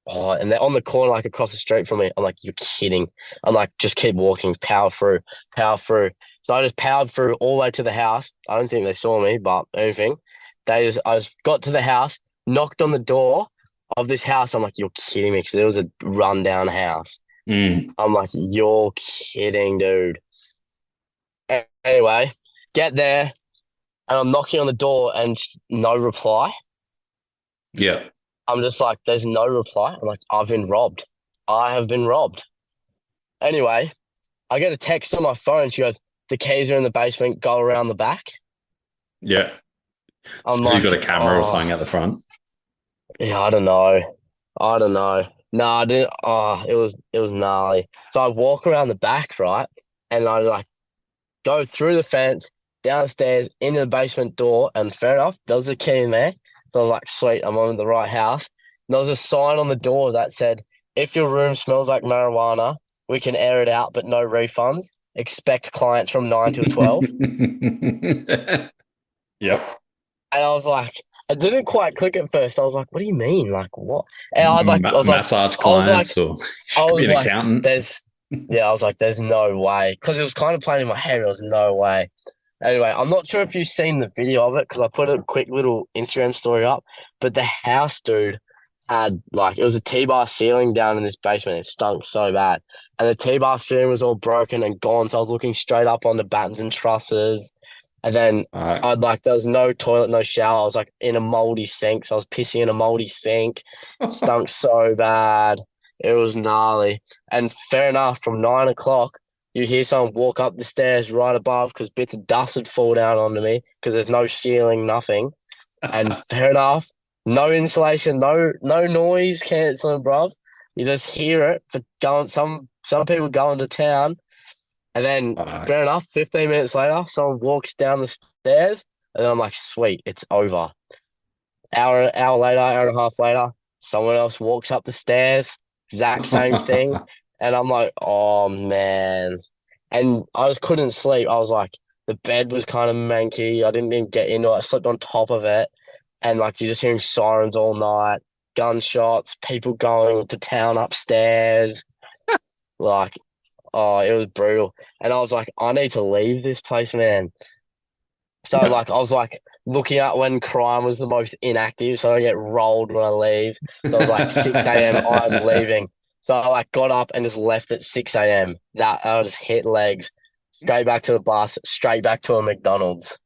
oh, and they're on the corner, like across the street from me. I'm like, you're kidding. I'm like, just keep walking, power through, power through. So I just powered through all the way to the house. I don't think they saw me, but anything. I just got to the house, knocked on the door of this house. I'm like, you're kidding me, because it was a rundown house. Mm. I'm like, you're kidding, dude. Anyway, get there, and I'm knocking on the door, and no reply. Yep. I'm just like, there's no reply. I'm like, I've been robbed. I have been robbed. Anyway, I get a text on my phone. She goes, "The keys are in the basement. Go around the back." Yeah. I'm So you got like, a camera or oh, something at the front? yeah, I don't know. I don't know. No, I didn't. Oh, it was gnarly. So I walk around the back, right? And I like go through the fence, downstairs, into the basement door, and fair enough, there was a key in there. So I was like, sweet, I'm on the right house. And there was a sign on the door that said, "If your room smells like marijuana, we can air it out, but no refunds. Expect clients from 9 till 12." Yep. And I was like, I didn't quite click at first. I was like, what do you mean? Like, what? And I like, I was like, Massage I was like, clients, or I could be was an like, accountant. there's, yeah, I was like, there's no way. Because it was kind of playing in my head. There was no way. Anyway, I'm not sure if you've seen the video of it because I put a quick little Instagram story up. But the house, dude, had like it was a T-bar ceiling down in this basement. It stunk so bad, and the T-bar ceiling was all broken and gone. So I was looking straight up on the battens and trusses, and then Uh, I'd like there was no toilet, no shower. I was like in a moldy sink, so I was pissing in a moldy sink. Stunk so bad. It was gnarly. And fair enough, from 9 o'clock, you hear someone walk up the stairs right above because bits of dust had fall down onto me because there's no ceiling, nothing. And fair enough, no insulation, no noise cancelling, bruv. You just hear it for going some people going to town, and then uh, fair enough, 15 minutes later, someone walks down the stairs, and I'm like, sweet, it's over. Hour later, hour and a half later, someone else walks up the stairs, exact same thing. And I'm like, oh man. And I just couldn't sleep. I was like, the bed was kind of manky. I didn't even get into it. I slept on top of it. And like you're just hearing sirens all night, gunshots, people going to town upstairs. Like, oh, it was brutal. And I was like, I need to leave this place, man. So like I was like looking at when crime was the most inactive, so I get rolled when I leave. So I was like 6 a.m. I'm leaving. So I like got up and just left at 6 a.m. That I just hit legs, straight back to the bus, straight back to a McDonald's.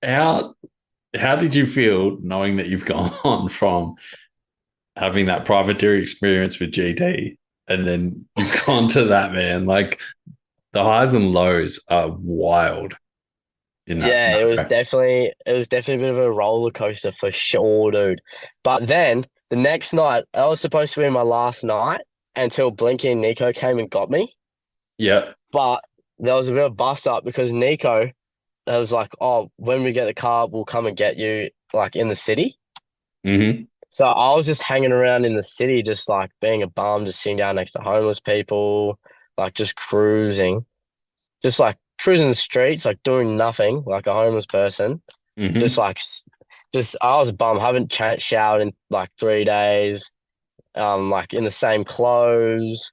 how how did you feel knowing that you've gone from having that privateer experience with GT and then you've gone to that, man? Like the highs and lows are wild in that Yeah, it was scenario. definitely it was definitely a bit of a roller coaster for sure, dude. But then the next night, that was supposed to be my last night until Blinky and Nico came and got me. Yeah. But there was a bit of bust up because Nico was like, "Oh, when we get the car, we'll come and get you like in the city." Hmm. So I was just hanging around in the city, just like being a bum, just sitting down next to homeless people, like just cruising, just like cruising the streets, like doing nothing, like a homeless person. Just Hmm. like, just I was a bum. Haven't showered in like 3 days. Like in the same clothes.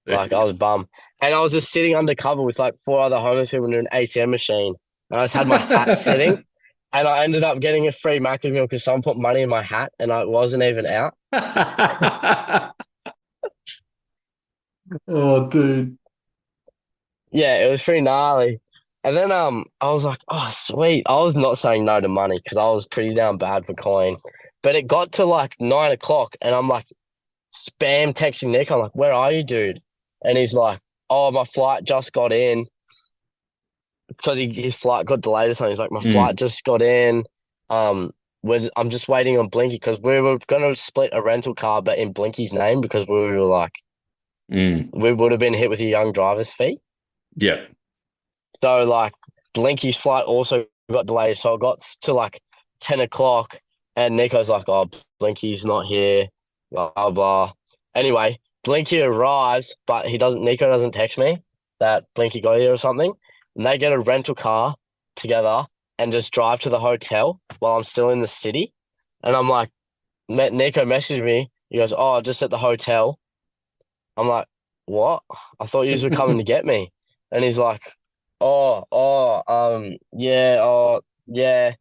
Like I was a bum, and I was just sitting undercover with like four other homeless people in an ATM machine. And I just had my hat sitting, and I ended up getting a free Macca's meal because someone put money in my hat, and I wasn't even out. Oh, dude. Yeah, it was pretty gnarly. And then I was like, oh sweet. I was not saying no to money because I was pretty down bad for coin. But it got to like 9 o'clock and I'm like spam texting Nick. I'm like, where are you, dude? And he's like, oh, my flight just got in because his flight got delayed or something. He's like, my flight Mm, just got in. Um, I'm just waiting on Blinky because we were gonna split a rental car, but in Blinky's name because we were like mm. we would have been hit with a young driver's fee. Yeah. So like Blinky's flight also got delayed. So it got to like 10 o'clock and Nico's like, oh, Blinky's not here, blah, blah, blah. Anyway, Blinky arrives, but Nico doesn't text me that Blinky got here or something. And they get a rental car together and just drive to the hotel while I'm still in the city. And I'm like, Nico messaged me. He goes, oh, just at the hotel. I'm like, what? I thought you were coming to get me. And he's like, yeah, yeah.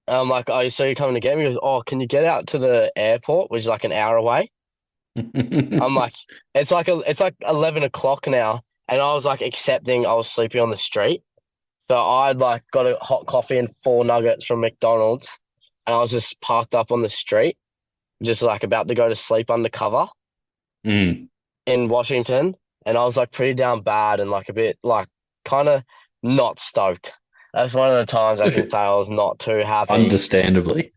I'm like, oh, so you're coming to get me? He goes, oh, can you get out to the airport, which is like an hour away? I'm like, it's like 11 o'clock now. And I was like accepting I was sleeping on the street. So I'd like got a hot coffee and four nuggets from McDonald's. And I was just parked up on the street, just like about to go to sleep undercover Mm. in Washington, and I was like pretty down bad and like a bit like kind of not stoked. That's one of the times I can say I was not too happy Understandably.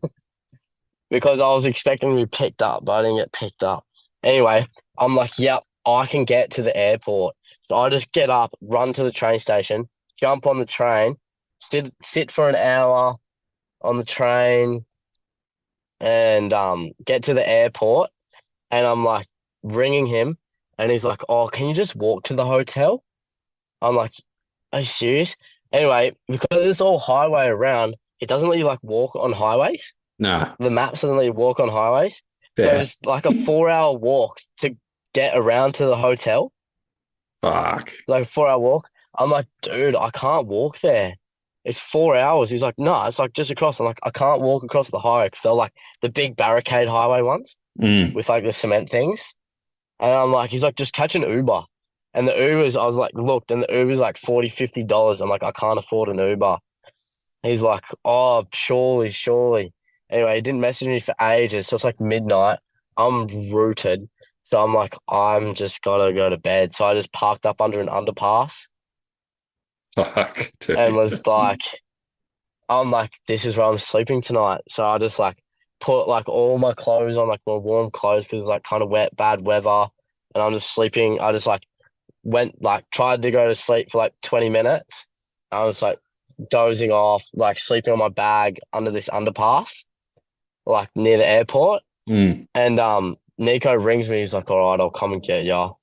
because I was expecting to be picked up, but I didn't get picked up. Anyway, I'm like, yep, I can get to the airport. So I just get up, run to the train station, jump on the train, sit for an hour on the train, and get to the airport. And I'm like ringing him, and he's like, "Oh, can you just walk to the hotel?" I'm like, "Are you serious?" Anyway, because it's all highway around, it doesn't let you like walk on highways. Nah, The maps doesn't let you walk on highways. So it fair. was like a 4 hour walk to get around to the hotel. Fuck. Like a 4 hour walk. I'm like, dude, I can't walk there. it's 4 hours. He's like, no, it's like just across. I'm like, I can't walk across the highway because they're like the big barricade highway ones Mm. with like the cement things. And I'm like, he's like, just catch an Uber. And the Ubers, I was like, looked, and the Uber's like $40, $50. I'm like, I can't afford an Uber. He's like, oh, surely, surely. Anyway, he didn't message me for ages. So it's like midnight. I'm rooted. So I'm like, I'm just gotta go to bed. So I just parked up under an underpass Fuck, and dude. was like, I'm like, this is where I'm sleeping tonight. So I just like put like all my clothes on, like my warm clothes because it's like kind of wet, bad weather. And I'm just sleeping. I just like went like tried to go to sleep for like 20 minutes. I was like dozing off, like sleeping on my bag under this underpass, like near the airport. Mm. And Nico rings me, he's like, all right, I'll come and get ya.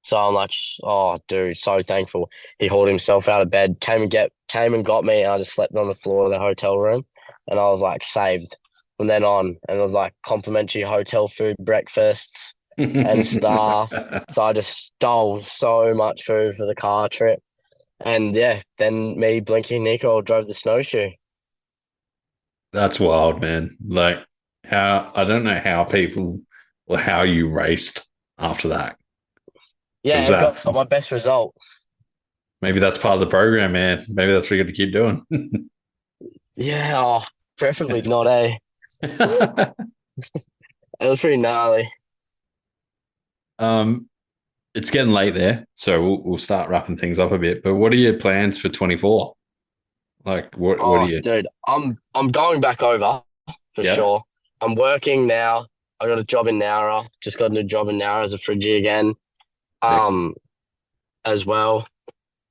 So I'm like, oh dude, so thankful. He hauled himself out of bed, came and got me, and I just slept on the floor of the hotel room and I was like saved from then on. And it was like complimentary hotel food, breakfasts and stuff. So I just stole so much food for the car trip. And yeah, then me, Blinky, and Nico drove the snowshoe. That's wild, man. Like how I don't know how people or how you raced after that. Because Yeah, it got my best result. maybe that's part of the program, man. Maybe that's what you got to keep doing. Yeah, oh, preferably not, eh? It was pretty gnarly. um, it's getting late there, so we'll start wrapping things up a bit. But what are your plans for 24? Like, what are Oh, you? dude, I'm going back over for Yeah, sure. I'm working now. I got a job in Nowra. Just got a new job in Nowra as a fridgie again. sick, Um, as well.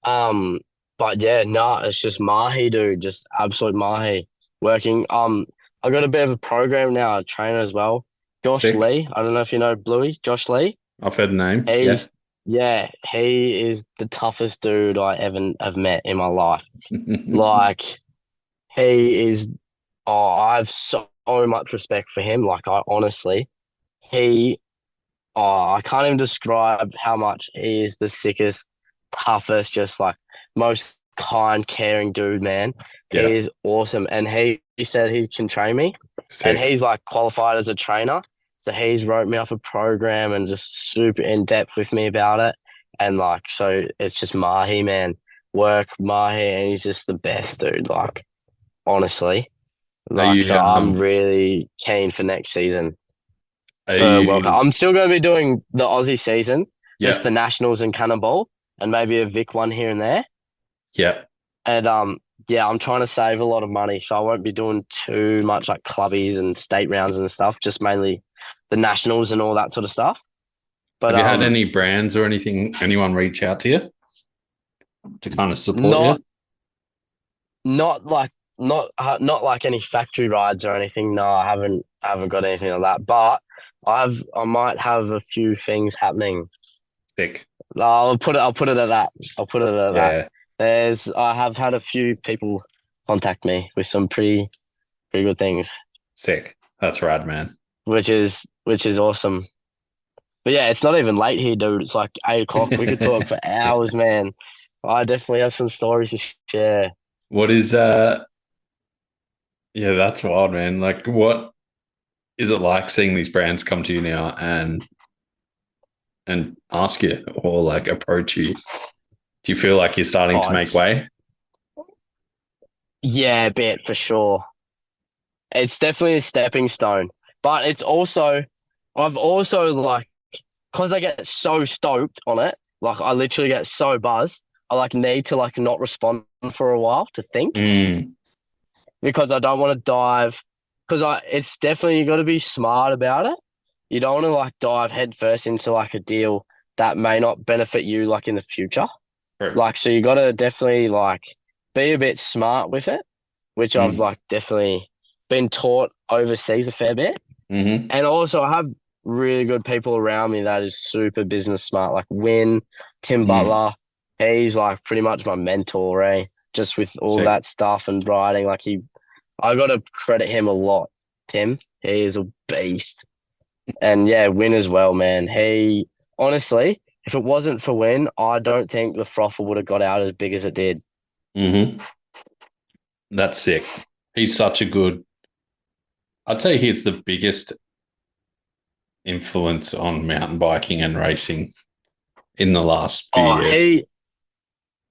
Um, but yeah, nah, it's just mahi, dude. Just absolute mahi. Working. I got a bit of a program now, a trainer as well. Josh sick. Lee. I don't know if you know Bluey, Josh Lee. I've heard the name. Yeah. He's yeah, he is the toughest dude I ever have met in my life. Like he is I have so much respect for him. Like I honestly, he I can't even describe how much he is the sickest, toughest, just like most kind, caring dude, man. He Yeah, is awesome. And he said he can train me and sick. he's like qualified as a trainer. So he's wrote me off a program and just super in depth with me about it. And like, so it's just Mahi, man. Work Mahi, and he's just the best dude. Like, honestly, Are like, you so I'm really keen for next season are for World Cup. you I'm still going to be doing the Aussie season, just yeah, the Nationals and Cannonball, and maybe a Vic one here and there. yeah. And yeah, I'm trying to save a lot of money, so I won't be doing too much like clubbies and state rounds and stuff. Just mainly the Nationals and all that sort of stuff. But Have you had any brands or anyone reach out to you to kind of support you? not not like not like any factory rides or anything. No, I haven't got anything like that. But I might have a few things happening. Sick. I'll put it at that. I'll put it at that. Yeah, I have had a few people contact me with some pretty good things, sick. That's rad, man. which is awesome. But yeah, it's not even late here, dude. It's like 8 o'clock. We could talk for hours, man. I definitely have some stories to share. What is yeah, that's wild, man. Like what is it like seeing these brands come to you now and ask you or like approach you? Do you feel like you're starting to Oh, make it's way? yeah, a bit for sure. It's definitely a stepping stone, but I've also like, because I get so stoked on it, like I literally get so buzzed. I like need to like not respond for a while to think Mm, because I don't want to dive. Because it's definitely you got to be smart about it. You don't want to like dive headfirst into like a deal that may not benefit you like in the future. true. Like so, you got to definitely like be a bit smart with it, which I've Mm, like definitely been taught overseas a fair bit. hmm. And also, I have really good people around me that is super business smart, like Tim Mm, Butler. He's like pretty much my mentor, eh? Just with all sick. that stuff and writing. I got to credit him a lot, Tim. He is a beast. And yeah, Win as well, man. He, honestly, if it wasn't for Win, I don't think the Frotha would have got out as big as it did. Hmm. That's sick. He's such a good. I'd say he's the biggest influence on mountain biking and racing in the last few Oh, years.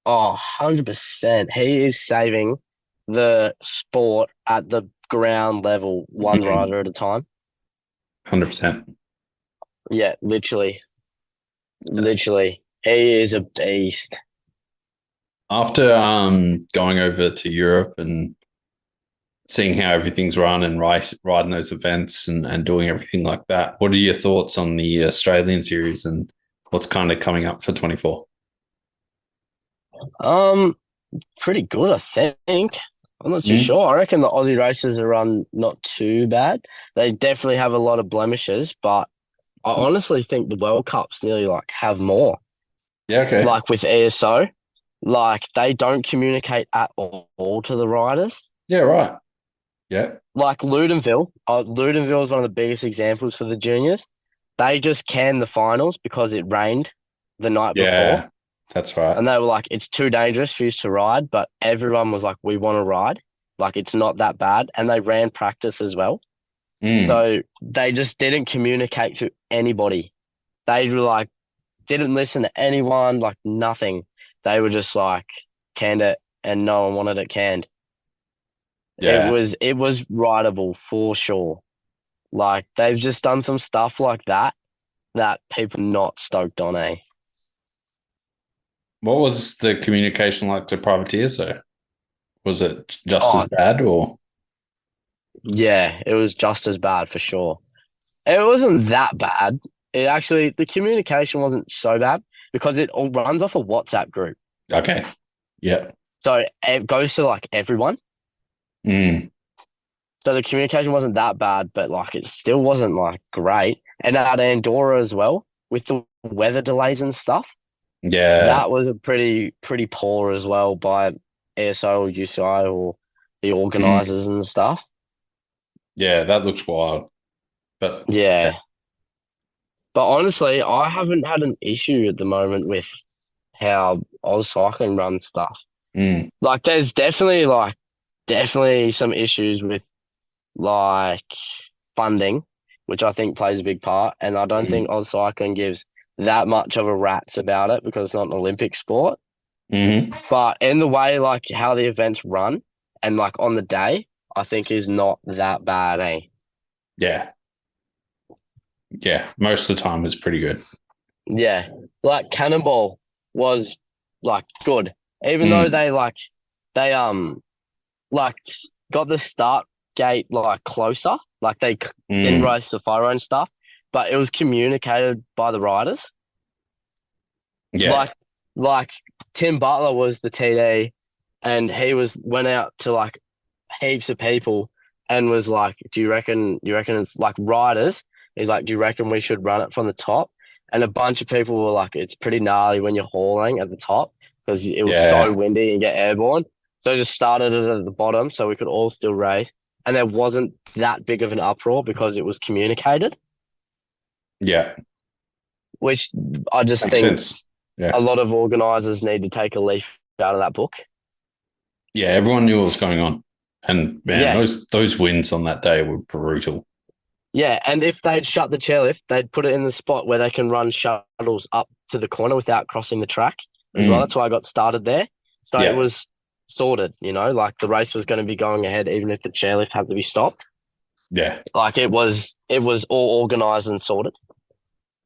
100%. He is saving the sport at the ground level, one Mm, rider at a time. 100%. Yeah, literally. Literally. He is a beast. After going over to Europe and seeing how everything's run and riding those events and doing everything like that, what are your thoughts on the Australian series and what's kind of coming up for 24? Um, Pretty good, I think. I'm not too Mm, sure. I reckon the Aussie races are run not too bad. They definitely have a lot of blemishes, but I honestly think the World Cups nearly like have more. yeah, okay. Like with ESO, like they don't communicate at all to the riders. Yeah, right. Yeah. Like Ludenville is one of the biggest examples for the juniors. They just canned the finals because it rained the night before. Yeah, that's right. And they were like, it's too dangerous for you to ride. But everyone was like, we want to ride. Like, it's not that bad. And they ran practice as well. Mm, So they just didn't communicate to anybody. They were like, didn't listen to anyone, like nothing. They were just like, canned it, and no one wanted it canned. yeah. It was rideable for sure. Like, they've just done some stuff like that that people not stoked on, eh? What was the communication like to privateers though? Was it just as Oh, bad or? yeah, it was just as bad for sure. It wasn't that bad. It actually, the communication wasn't so bad because it all runs off a WhatsApp group. Okay. Yeah. So it goes to like everyone. Mm, So the communication wasn't that bad, but like it still wasn't like great. And at Andorra as well, with the weather delays and stuff, yeah. that was a pretty poor as well by ASO or UCI or the Mm, organizers and stuff. yeah, that looks wild. But yeah. Yeah. But honestly, I haven't had an issue at the moment with how Oz Cycling runs stuff. Mm, Like there's definitely some issues with like funding, which I think plays a big part. And I don't mm, think Oz Cycling gives that much of a rat's about it because it's not an Olympic sport. mm, But in the way like how the events run and like on the day, I think is not that bad, eh? yeah. Yeah. Most of the time is pretty good. Yeah. Like Cannonball was like good. Even though Mm, they like got the start gate like closer. Like they didn't mm, race the photo and stuff, but it was communicated by the riders. yeah. Like like Tim Butler was the TD, and he went out to like heaps of people and was like, "Do you reckon it's like riders?" He's like, "Do you reckon we should run it from the top?" And a bunch of people were like, "It's pretty gnarly when you're hauling at the top because it was so Yeah. windy and get airborne." So I just started it at the bottom so we could all still race, and there wasn't that big of an uproar because it was communicated, Yeah. which I just Makes think sense. a Yeah. lot of organizers need to take a leaf out of that book. Yeah. Everyone knew what was going on. And man, Yeah, those wins on that day were brutal. yeah, and if they'd shut the chairlift, they'd put it in the spot where they can run shuttles up to the corner without crossing the track as well. Mm, That's why I got started there. So it yeah. was sorted, like the race was going to be going ahead even if the chairlift had to be stopped. Yeah. Like it was all organized and sorted.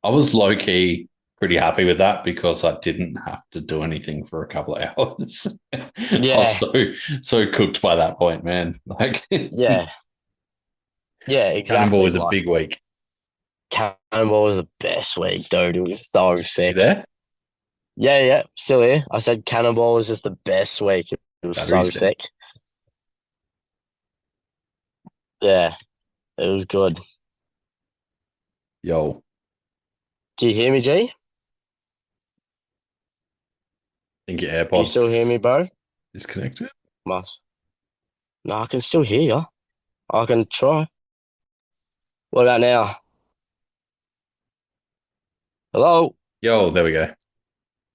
I was low key pretty happy with that because I didn't have to do anything for a couple of hours. I was Yeah, so cooked by that point, man. Like yeah, yeah, Cannonball exactly. was a Like big week. Cannonball was the best week, dude. It was so You sick. there? Yeah, yeah, still here. I said Cannonball was just the best week. It was so Battery's dead. sick. Yeah, it was good. Yo, Do you hear me, G? think your Can you still hear me, AirPods bro? disconnected? Must. No, I can still hear you. I can try. What about now? Hello? Yo, there we go.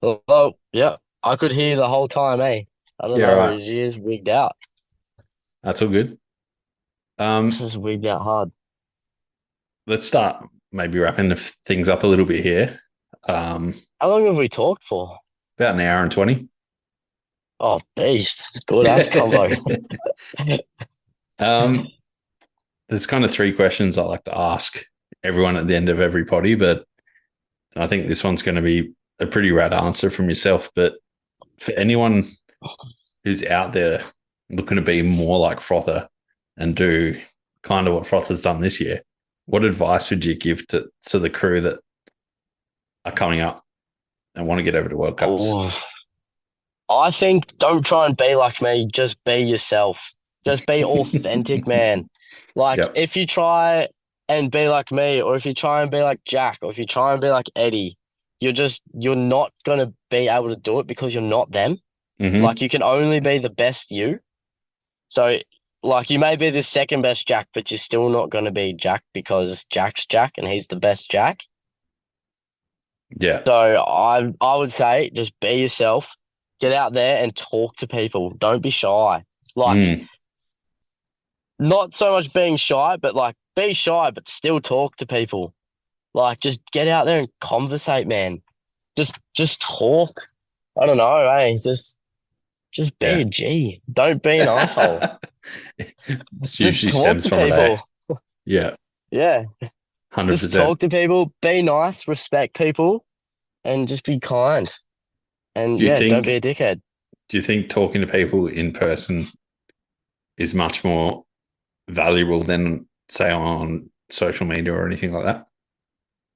Hello? Yeah, I could hear you the whole time, eh? I don't Yeah, know. right. His ears wigged out. That's all good. It's just weird out hard. Let's start maybe wrapping things up a little bit here. How long have we talked for? About an hour and 20. Oh, beast. Good ass combo. um, there's kind of three questions I like to ask everyone at the end of every potty, but I think this one's going to be a pretty rad answer from yourself. But for anyone who's out there looking to be more like Frotha and do kind of what Frotha's done this year, what advice would you give to the crew that are coming up and want to get over to World Cups? Oh, I think don't try and be like me. Just be yourself. Just be authentic, man. Like Yep. if you try and be like me, or if you try and be like Jack, or if you try and be like Eddie, you're not gonna be able to do it because you're not them. Mm-hmm. Like you can only be the best you. So like you may be the second best Jack, but you're still not gonna be Jack because Jack's Jack and he's the best Jack. Yeah. So I would say just be yourself. Get out there and talk to people. Don't be shy. Like Mm. not so much being shy, but like be shy, but still talk to people. Like just get out there and conversate, man. Just talk. I don't know, hey. Just be Yeah. a G. Don't be an asshole. It Just usually talk stems to from it, eh? people. Yeah. Yeah. Just 100%. talk to people, be nice, respect people, and just be kind. And Do you yeah, don't be think a dickhead. do you think talking to people in person is much more valuable than say on social media or anything like that?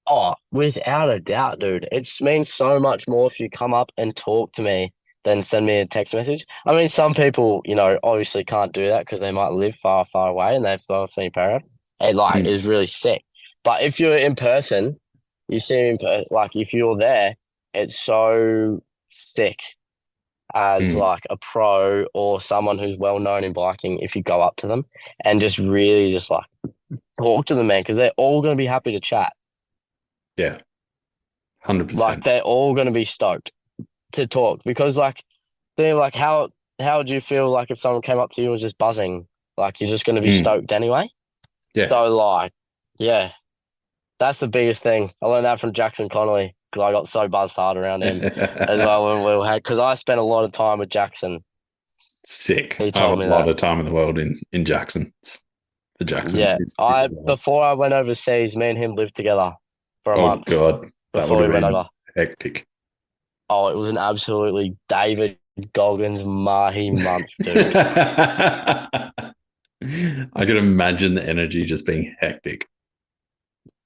Oh, without a doubt, dude. It means so much more if you come up and talk to me than send me a text message. I mean, some people, obviously can't do that because they might live far, far away and they've not seen a parent. It like Mm. is really sick. But if you're in person, you see me like if you're there, it's so sick as Mm. like a pro or someone who's well known in biking if you go up to them and just really just like talk to them, man, because they're all going to be happy to chat. Yeah. Like 100%. they're all going to be stoked to talk because like they're like how would you feel like if someone came up to you and was just buzzing? Like you're just going to be Mm. stoked anyway. Yeah. So like yeah, that's the biggest thing. I learned that from Jackson Connolly because I got so buzzed hard around him as well when we had because I spent a lot of time with Jackson. Sick. He I have told me a lot that. of time in the world in Jackson. The Jackson Yeah, is I wild. before I went overseas, me and him lived together for a Oh month God, that would before have we went been over. hectic. Oh, it was an absolutely David Goggins Mahi month, dude. I could imagine the energy just being hectic.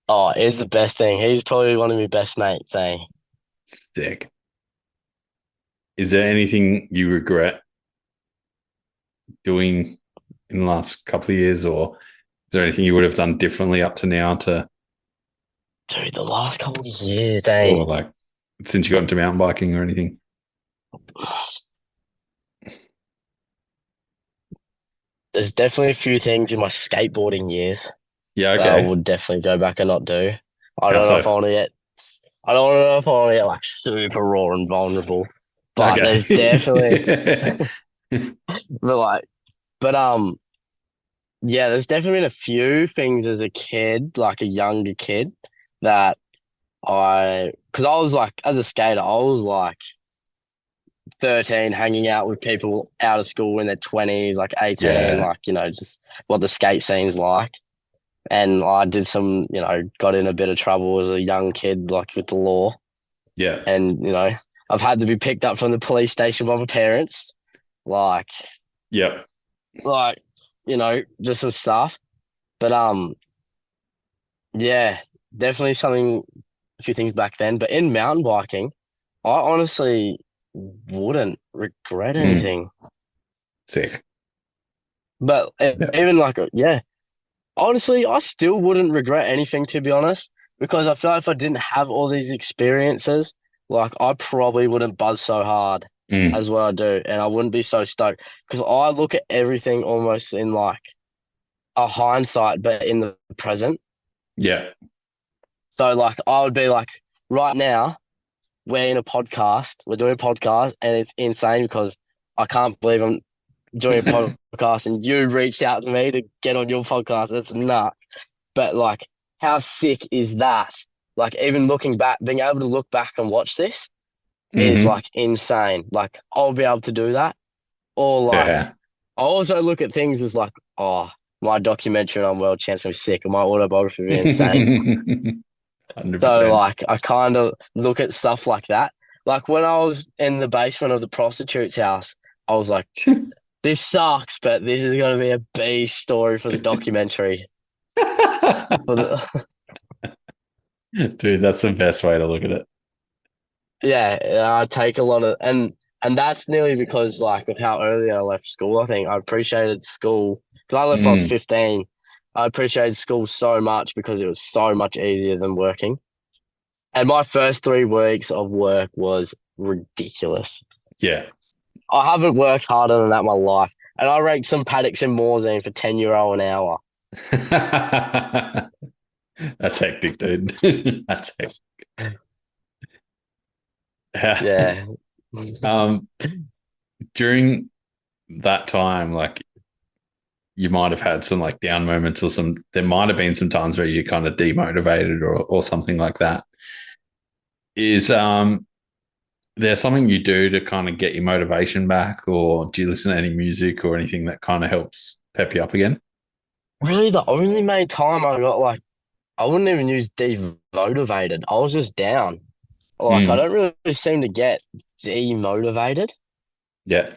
Oh, it's the best thing. He's probably one of my best mates, eh? Sick. Is there anything you regret doing in the last couple of years, or is there anything you would have done differently up to now Dude, the last couple of years, eh? or like since you got into mountain biking or anything? There's definitely a few things in my skateboarding years Yeah, that I okay. would definitely go back and not do. I How don't know if I so? want to get, I don't know if I want to get like super raw and vulnerable, but there's definitely, Okay. but like, but yeah, there's definitely been a few things as a kid, like a younger kid, that because I was like, as a skater, I was like 13 hanging out with people out of school in their 20s, like 18, Yeah. like, just what the skate scene's like. And I did some, got in a bit of trouble as a young kid, like with the law. Yeah. And, I've had to be picked up from the police station by my parents, like, Yep. like, just some stuff. But yeah, definitely a few things back then. But in mountain biking, I honestly wouldn't regret Mm. anything. Sick. But Yeah. even like, yeah, honestly, I still wouldn't regret anything, to be honest, because I feel like if I didn't have all these experiences, like I probably wouldn't buzz so hard Mm. as what I do, and I wouldn't be so stoked because I look at everything almost in like a hindsight, but in the present. Yeah. So like I would be like, right now, we're in a podcast, we're doing a podcast, and it's insane because I can't believe I'm doing a podcast and you reached out to me to get on your podcast. That's nuts. But like, how sick is that? Like, even looking back, being able to look back and watch this is Hmm. like insane. Like, I'll be able to do that. Or like, Yeah. I also look at things as like, oh, my documentary on world champs will be sick, and my autobiography will be insane. 100%. So like, I kind of look at stuff like that. Like when I was in the basement of the prostitute's house, I was like, this sucks, but this is going to be a B story for the documentary. For the, Dude, that's the best way to look at it. yeah, I take a lot of, and that's nearly because like of how early I left school. I think I appreciated school because I left when I was Mm. 15. I appreciated school so much because it was so much easier than working. And my first 3 weeks of work was ridiculous. Yeah. I haven't worked harder than that in my life. And I raked some paddocks in Morzine for €10 an hour. That's hectic, dude. That's hectic. Yeah. um, During that time, like you might have had some like down moments or there might have been some times where you're kind of demotivated or something like that. Is there something you do to kind of get your motivation back, or do you listen to any music or anything that kind of helps pep you up again? Really, the only main time I got like, I wouldn't even use demotivated. I was just down. Like, I Mm. don't really seem to get demotivated Yeah.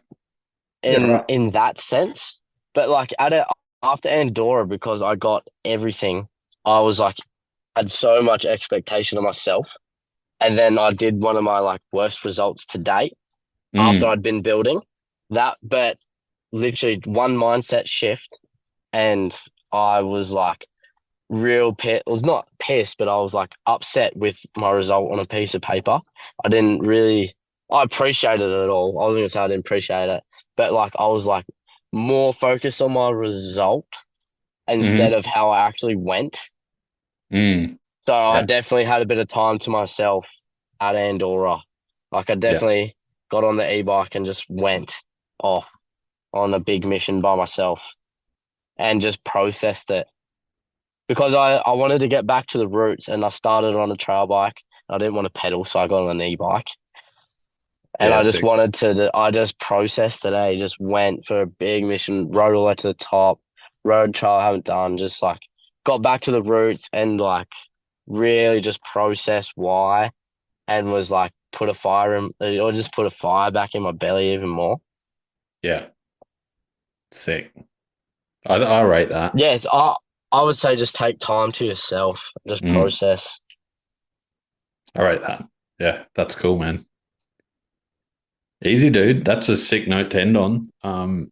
Yeah, in right. in that sense. But like after Andorra, because I got everything, I was like had so much expectation of myself. And then I did one of my like worst results to date after Mm. I'd been building that, but literally one mindset shift and I was like real pit. I was not pissed, but I was like upset with my result on a piece of paper. I didn't really, I appreciated it at all. I was going to say I didn't appreciate it, but like I was like more focused on my result instead Mm-hmm. of how I actually went. Mm. So I Yeah. definitely had a bit of time to myself at Andorra. Like I Yeah. definitely got on the e-bike and just went off on a big mission by myself and just processed it because I wanted to get back to the roots and I started on a trail bike. I didn't want to pedal, so I got on an e-bike. And Yeah. I just Sick. wanted to, I just processed today, just went for a big mission, rode all the way to the top, road trail I haven't done, just like got back to the roots and like really just processed why and was like put a fire in, or just put a fire back in my belly even more. Yeah. Sick. I rate that. Yes, I would say just take time to yourself, just Mm. process. I rate that. Yeah. That's cool, man. Easy, dude. That's a sick note to end on.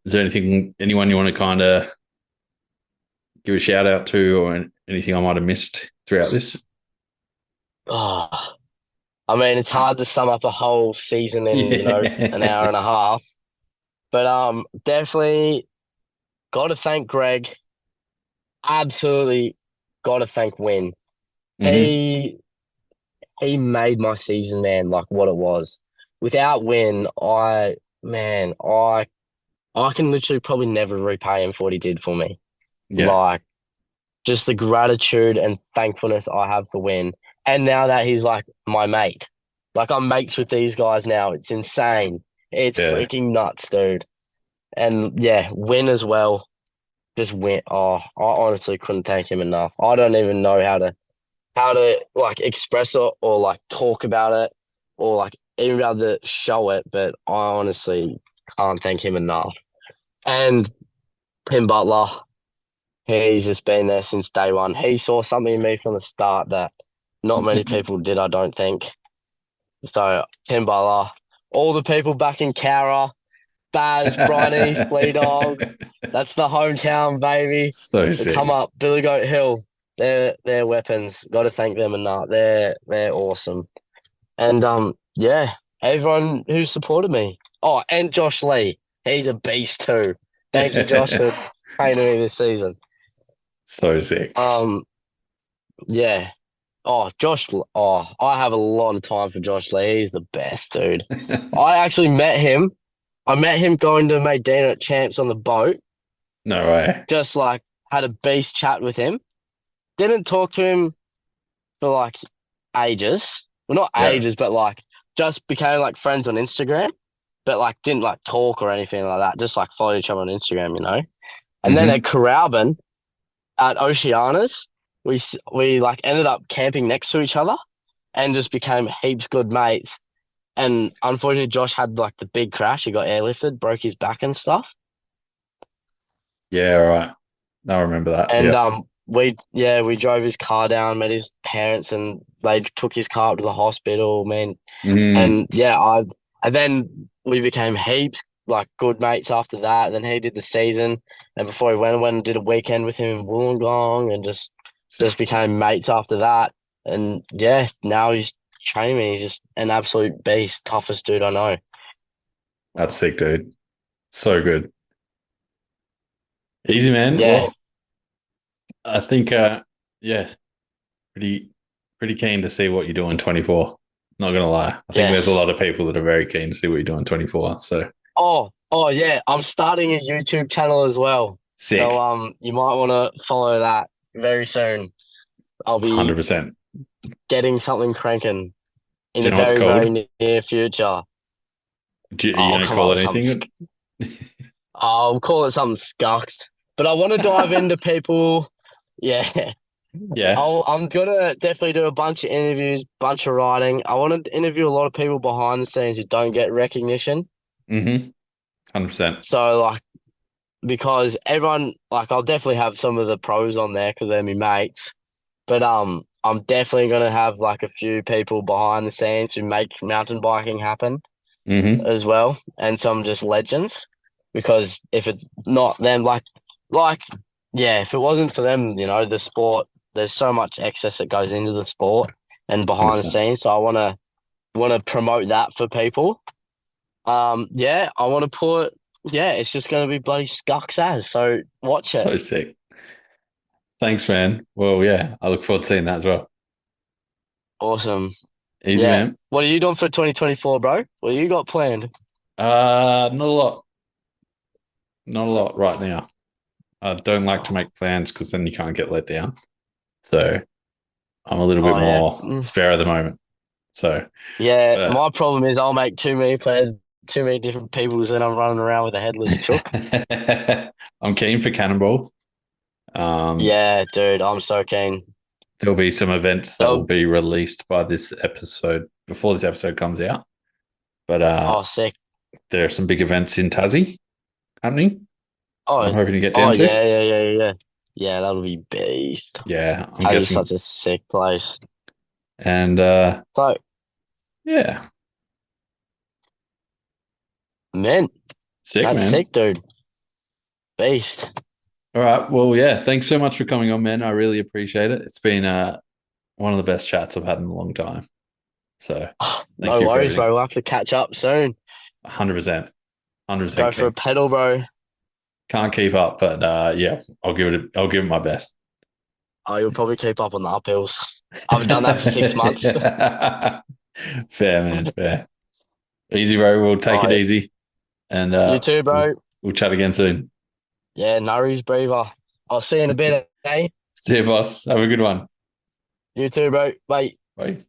Is there anyone you want to kind of give a shout out to, or anything I might have missed throughout this? Oh, I mean, it's hard to sum up a whole season in, an Yeah. hour and a half. But definitely got to thank Greg. Absolutely got to thank Win. Hmm. He he made my season, man, like what it was. Without Win, I can literally probably never repay him for what he did for me. Yeah. Like just the gratitude and thankfulness I have for Win. And now that he's like my mate, like I'm mates with these guys now. It's insane. It's Yeah. freaking nuts, dude. And yeah, Win as well. Just win. Oh, I honestly couldn't thank him enough. I don't even know how to like express it or like talk about it or like even be able to show it. But I honestly can't thank him enough. And Tim Butler, he's just been there since day one. He saw something in me from the start that not many people did, I don't think. So Tim Butler, all the people back in Cowra, Baz, Bronny, Flea Dogs, that's the hometown, baby. So They come sick. up, Billy Goat Hill. They're weapons. Got to thank them enough. They're awesome. And yeah, everyone who supported me. Oh, and Josh Lee. He's a beast too. Thank you, Josh, for training me this season. So sick. Um, yeah. Oh, Josh. Oh, I have a lot of time for Josh Lee. He's the best, dude. I actually met him. I met him going to Medina at Champs on the boat. No way. Just like had a beast chat with him. Didn't talk to him for like ages. Well, not Yeah. ages, but like just became like friends on Instagram. But like didn't like talk or anything like that. Just like followed each other on Instagram, you know. And then Hmm. at Coralbin at Oceanas, we like ended up camping next to each other and just became heaps good mates. And unfortunately, Josh had like the big crash. He got airlifted, broke his back and stuff. Yeah, all right. I remember that. And Yeah. we drove his car down, met his parents, and they took his car up to the hospital, man. Mm. And yeah, and then we became heaps like good mates after that. Then he did the season, and before he went and did a weekend with him in Wollongong, and just became mates after that. And yeah, now he's training me. He's just an absolute beast, toughest dude I know. That's sick, dude. So good. Easy, man. Yeah, Well, I think, yeah, pretty pretty keen to see what you do in 24. Not gonna lie. I think there's a yes. lot of people that are very keen to see what you do in 24. So Oh yeah, I'm starting a YouTube channel as well. So sick. you might want to follow that very soon. I'll be 100%. getting something cranking in Do you the know what's very, called? very near future. Are you I'll going to come up call with it something. anything? I'll call it something scucks. But I want to dive into people. Yeah. Yeah. I'm gonna definitely do a bunch of interviews, bunch of writing. I want to interview a lot of people behind the scenes who don't get recognition. Mm-hmm. 100%. So like because everyone like I'll definitely have some of the pros on there because they're my mates. But I'm definitely gonna have like a few people behind the scenes who make mountain biking happen Mm-hmm. as well, and some just legends. Because if it's not them, like yeah, if it wasn't for them, you know, the sport, there's so much excess that goes into the sport and behind the 100%. scenes. So I wanna promote that for people. Yeah, I want to put yeah, it's just gonna be bloody Scucks as. So watch it. So sick. Thanks, man. Well, yeah, I look forward to seeing that as well. Awesome. Easy, Yeah. man. What are you doing for 2024, bro? What you got planned? Not a lot. Not a lot right now. I don't like to make plans because then you can't get let down. So I'm a little bit Oh yeah. more spare at the moment. So, Yeah, but my problem is I'll make too many plans, too many different people's, and I'm running around with a headless chook. I'm keen for Cannonball. Um, Yeah, dude, I'm so keen. there'll be some events that will So, be released by this episode before this episode comes out. But oh, sick. there are some big events in Tassie happening. I'm Oh, hoping to get oh, down to. yeah. Yeah, that'll be beast. Yeah, I'm That is guessing. such a sick place. And So, yeah, man, sick, that's man. sick, dude. Beast. All right. Well, yeah, thanks so much for coming on, man. I really appreciate it. It's been one of the best chats I've had in a long time. So thank No you for worries, everything. bro. We'll have to catch up soon. 100%. 100% Go for a keen. pedal, bro. Can't keep up, but yeah, I'll give it my best. Oh, you'll probably keep up on the uphills. I haven't done that for 6 months. Fair, man. Fair. Easy, bro. We'll take All it right. easy, and You too, bro. we'll chat again soon. Yeah, no worries, breather. I'll see you in a bit, eh? See you, boss. Have a good one. You too, bro. Bye. Bye.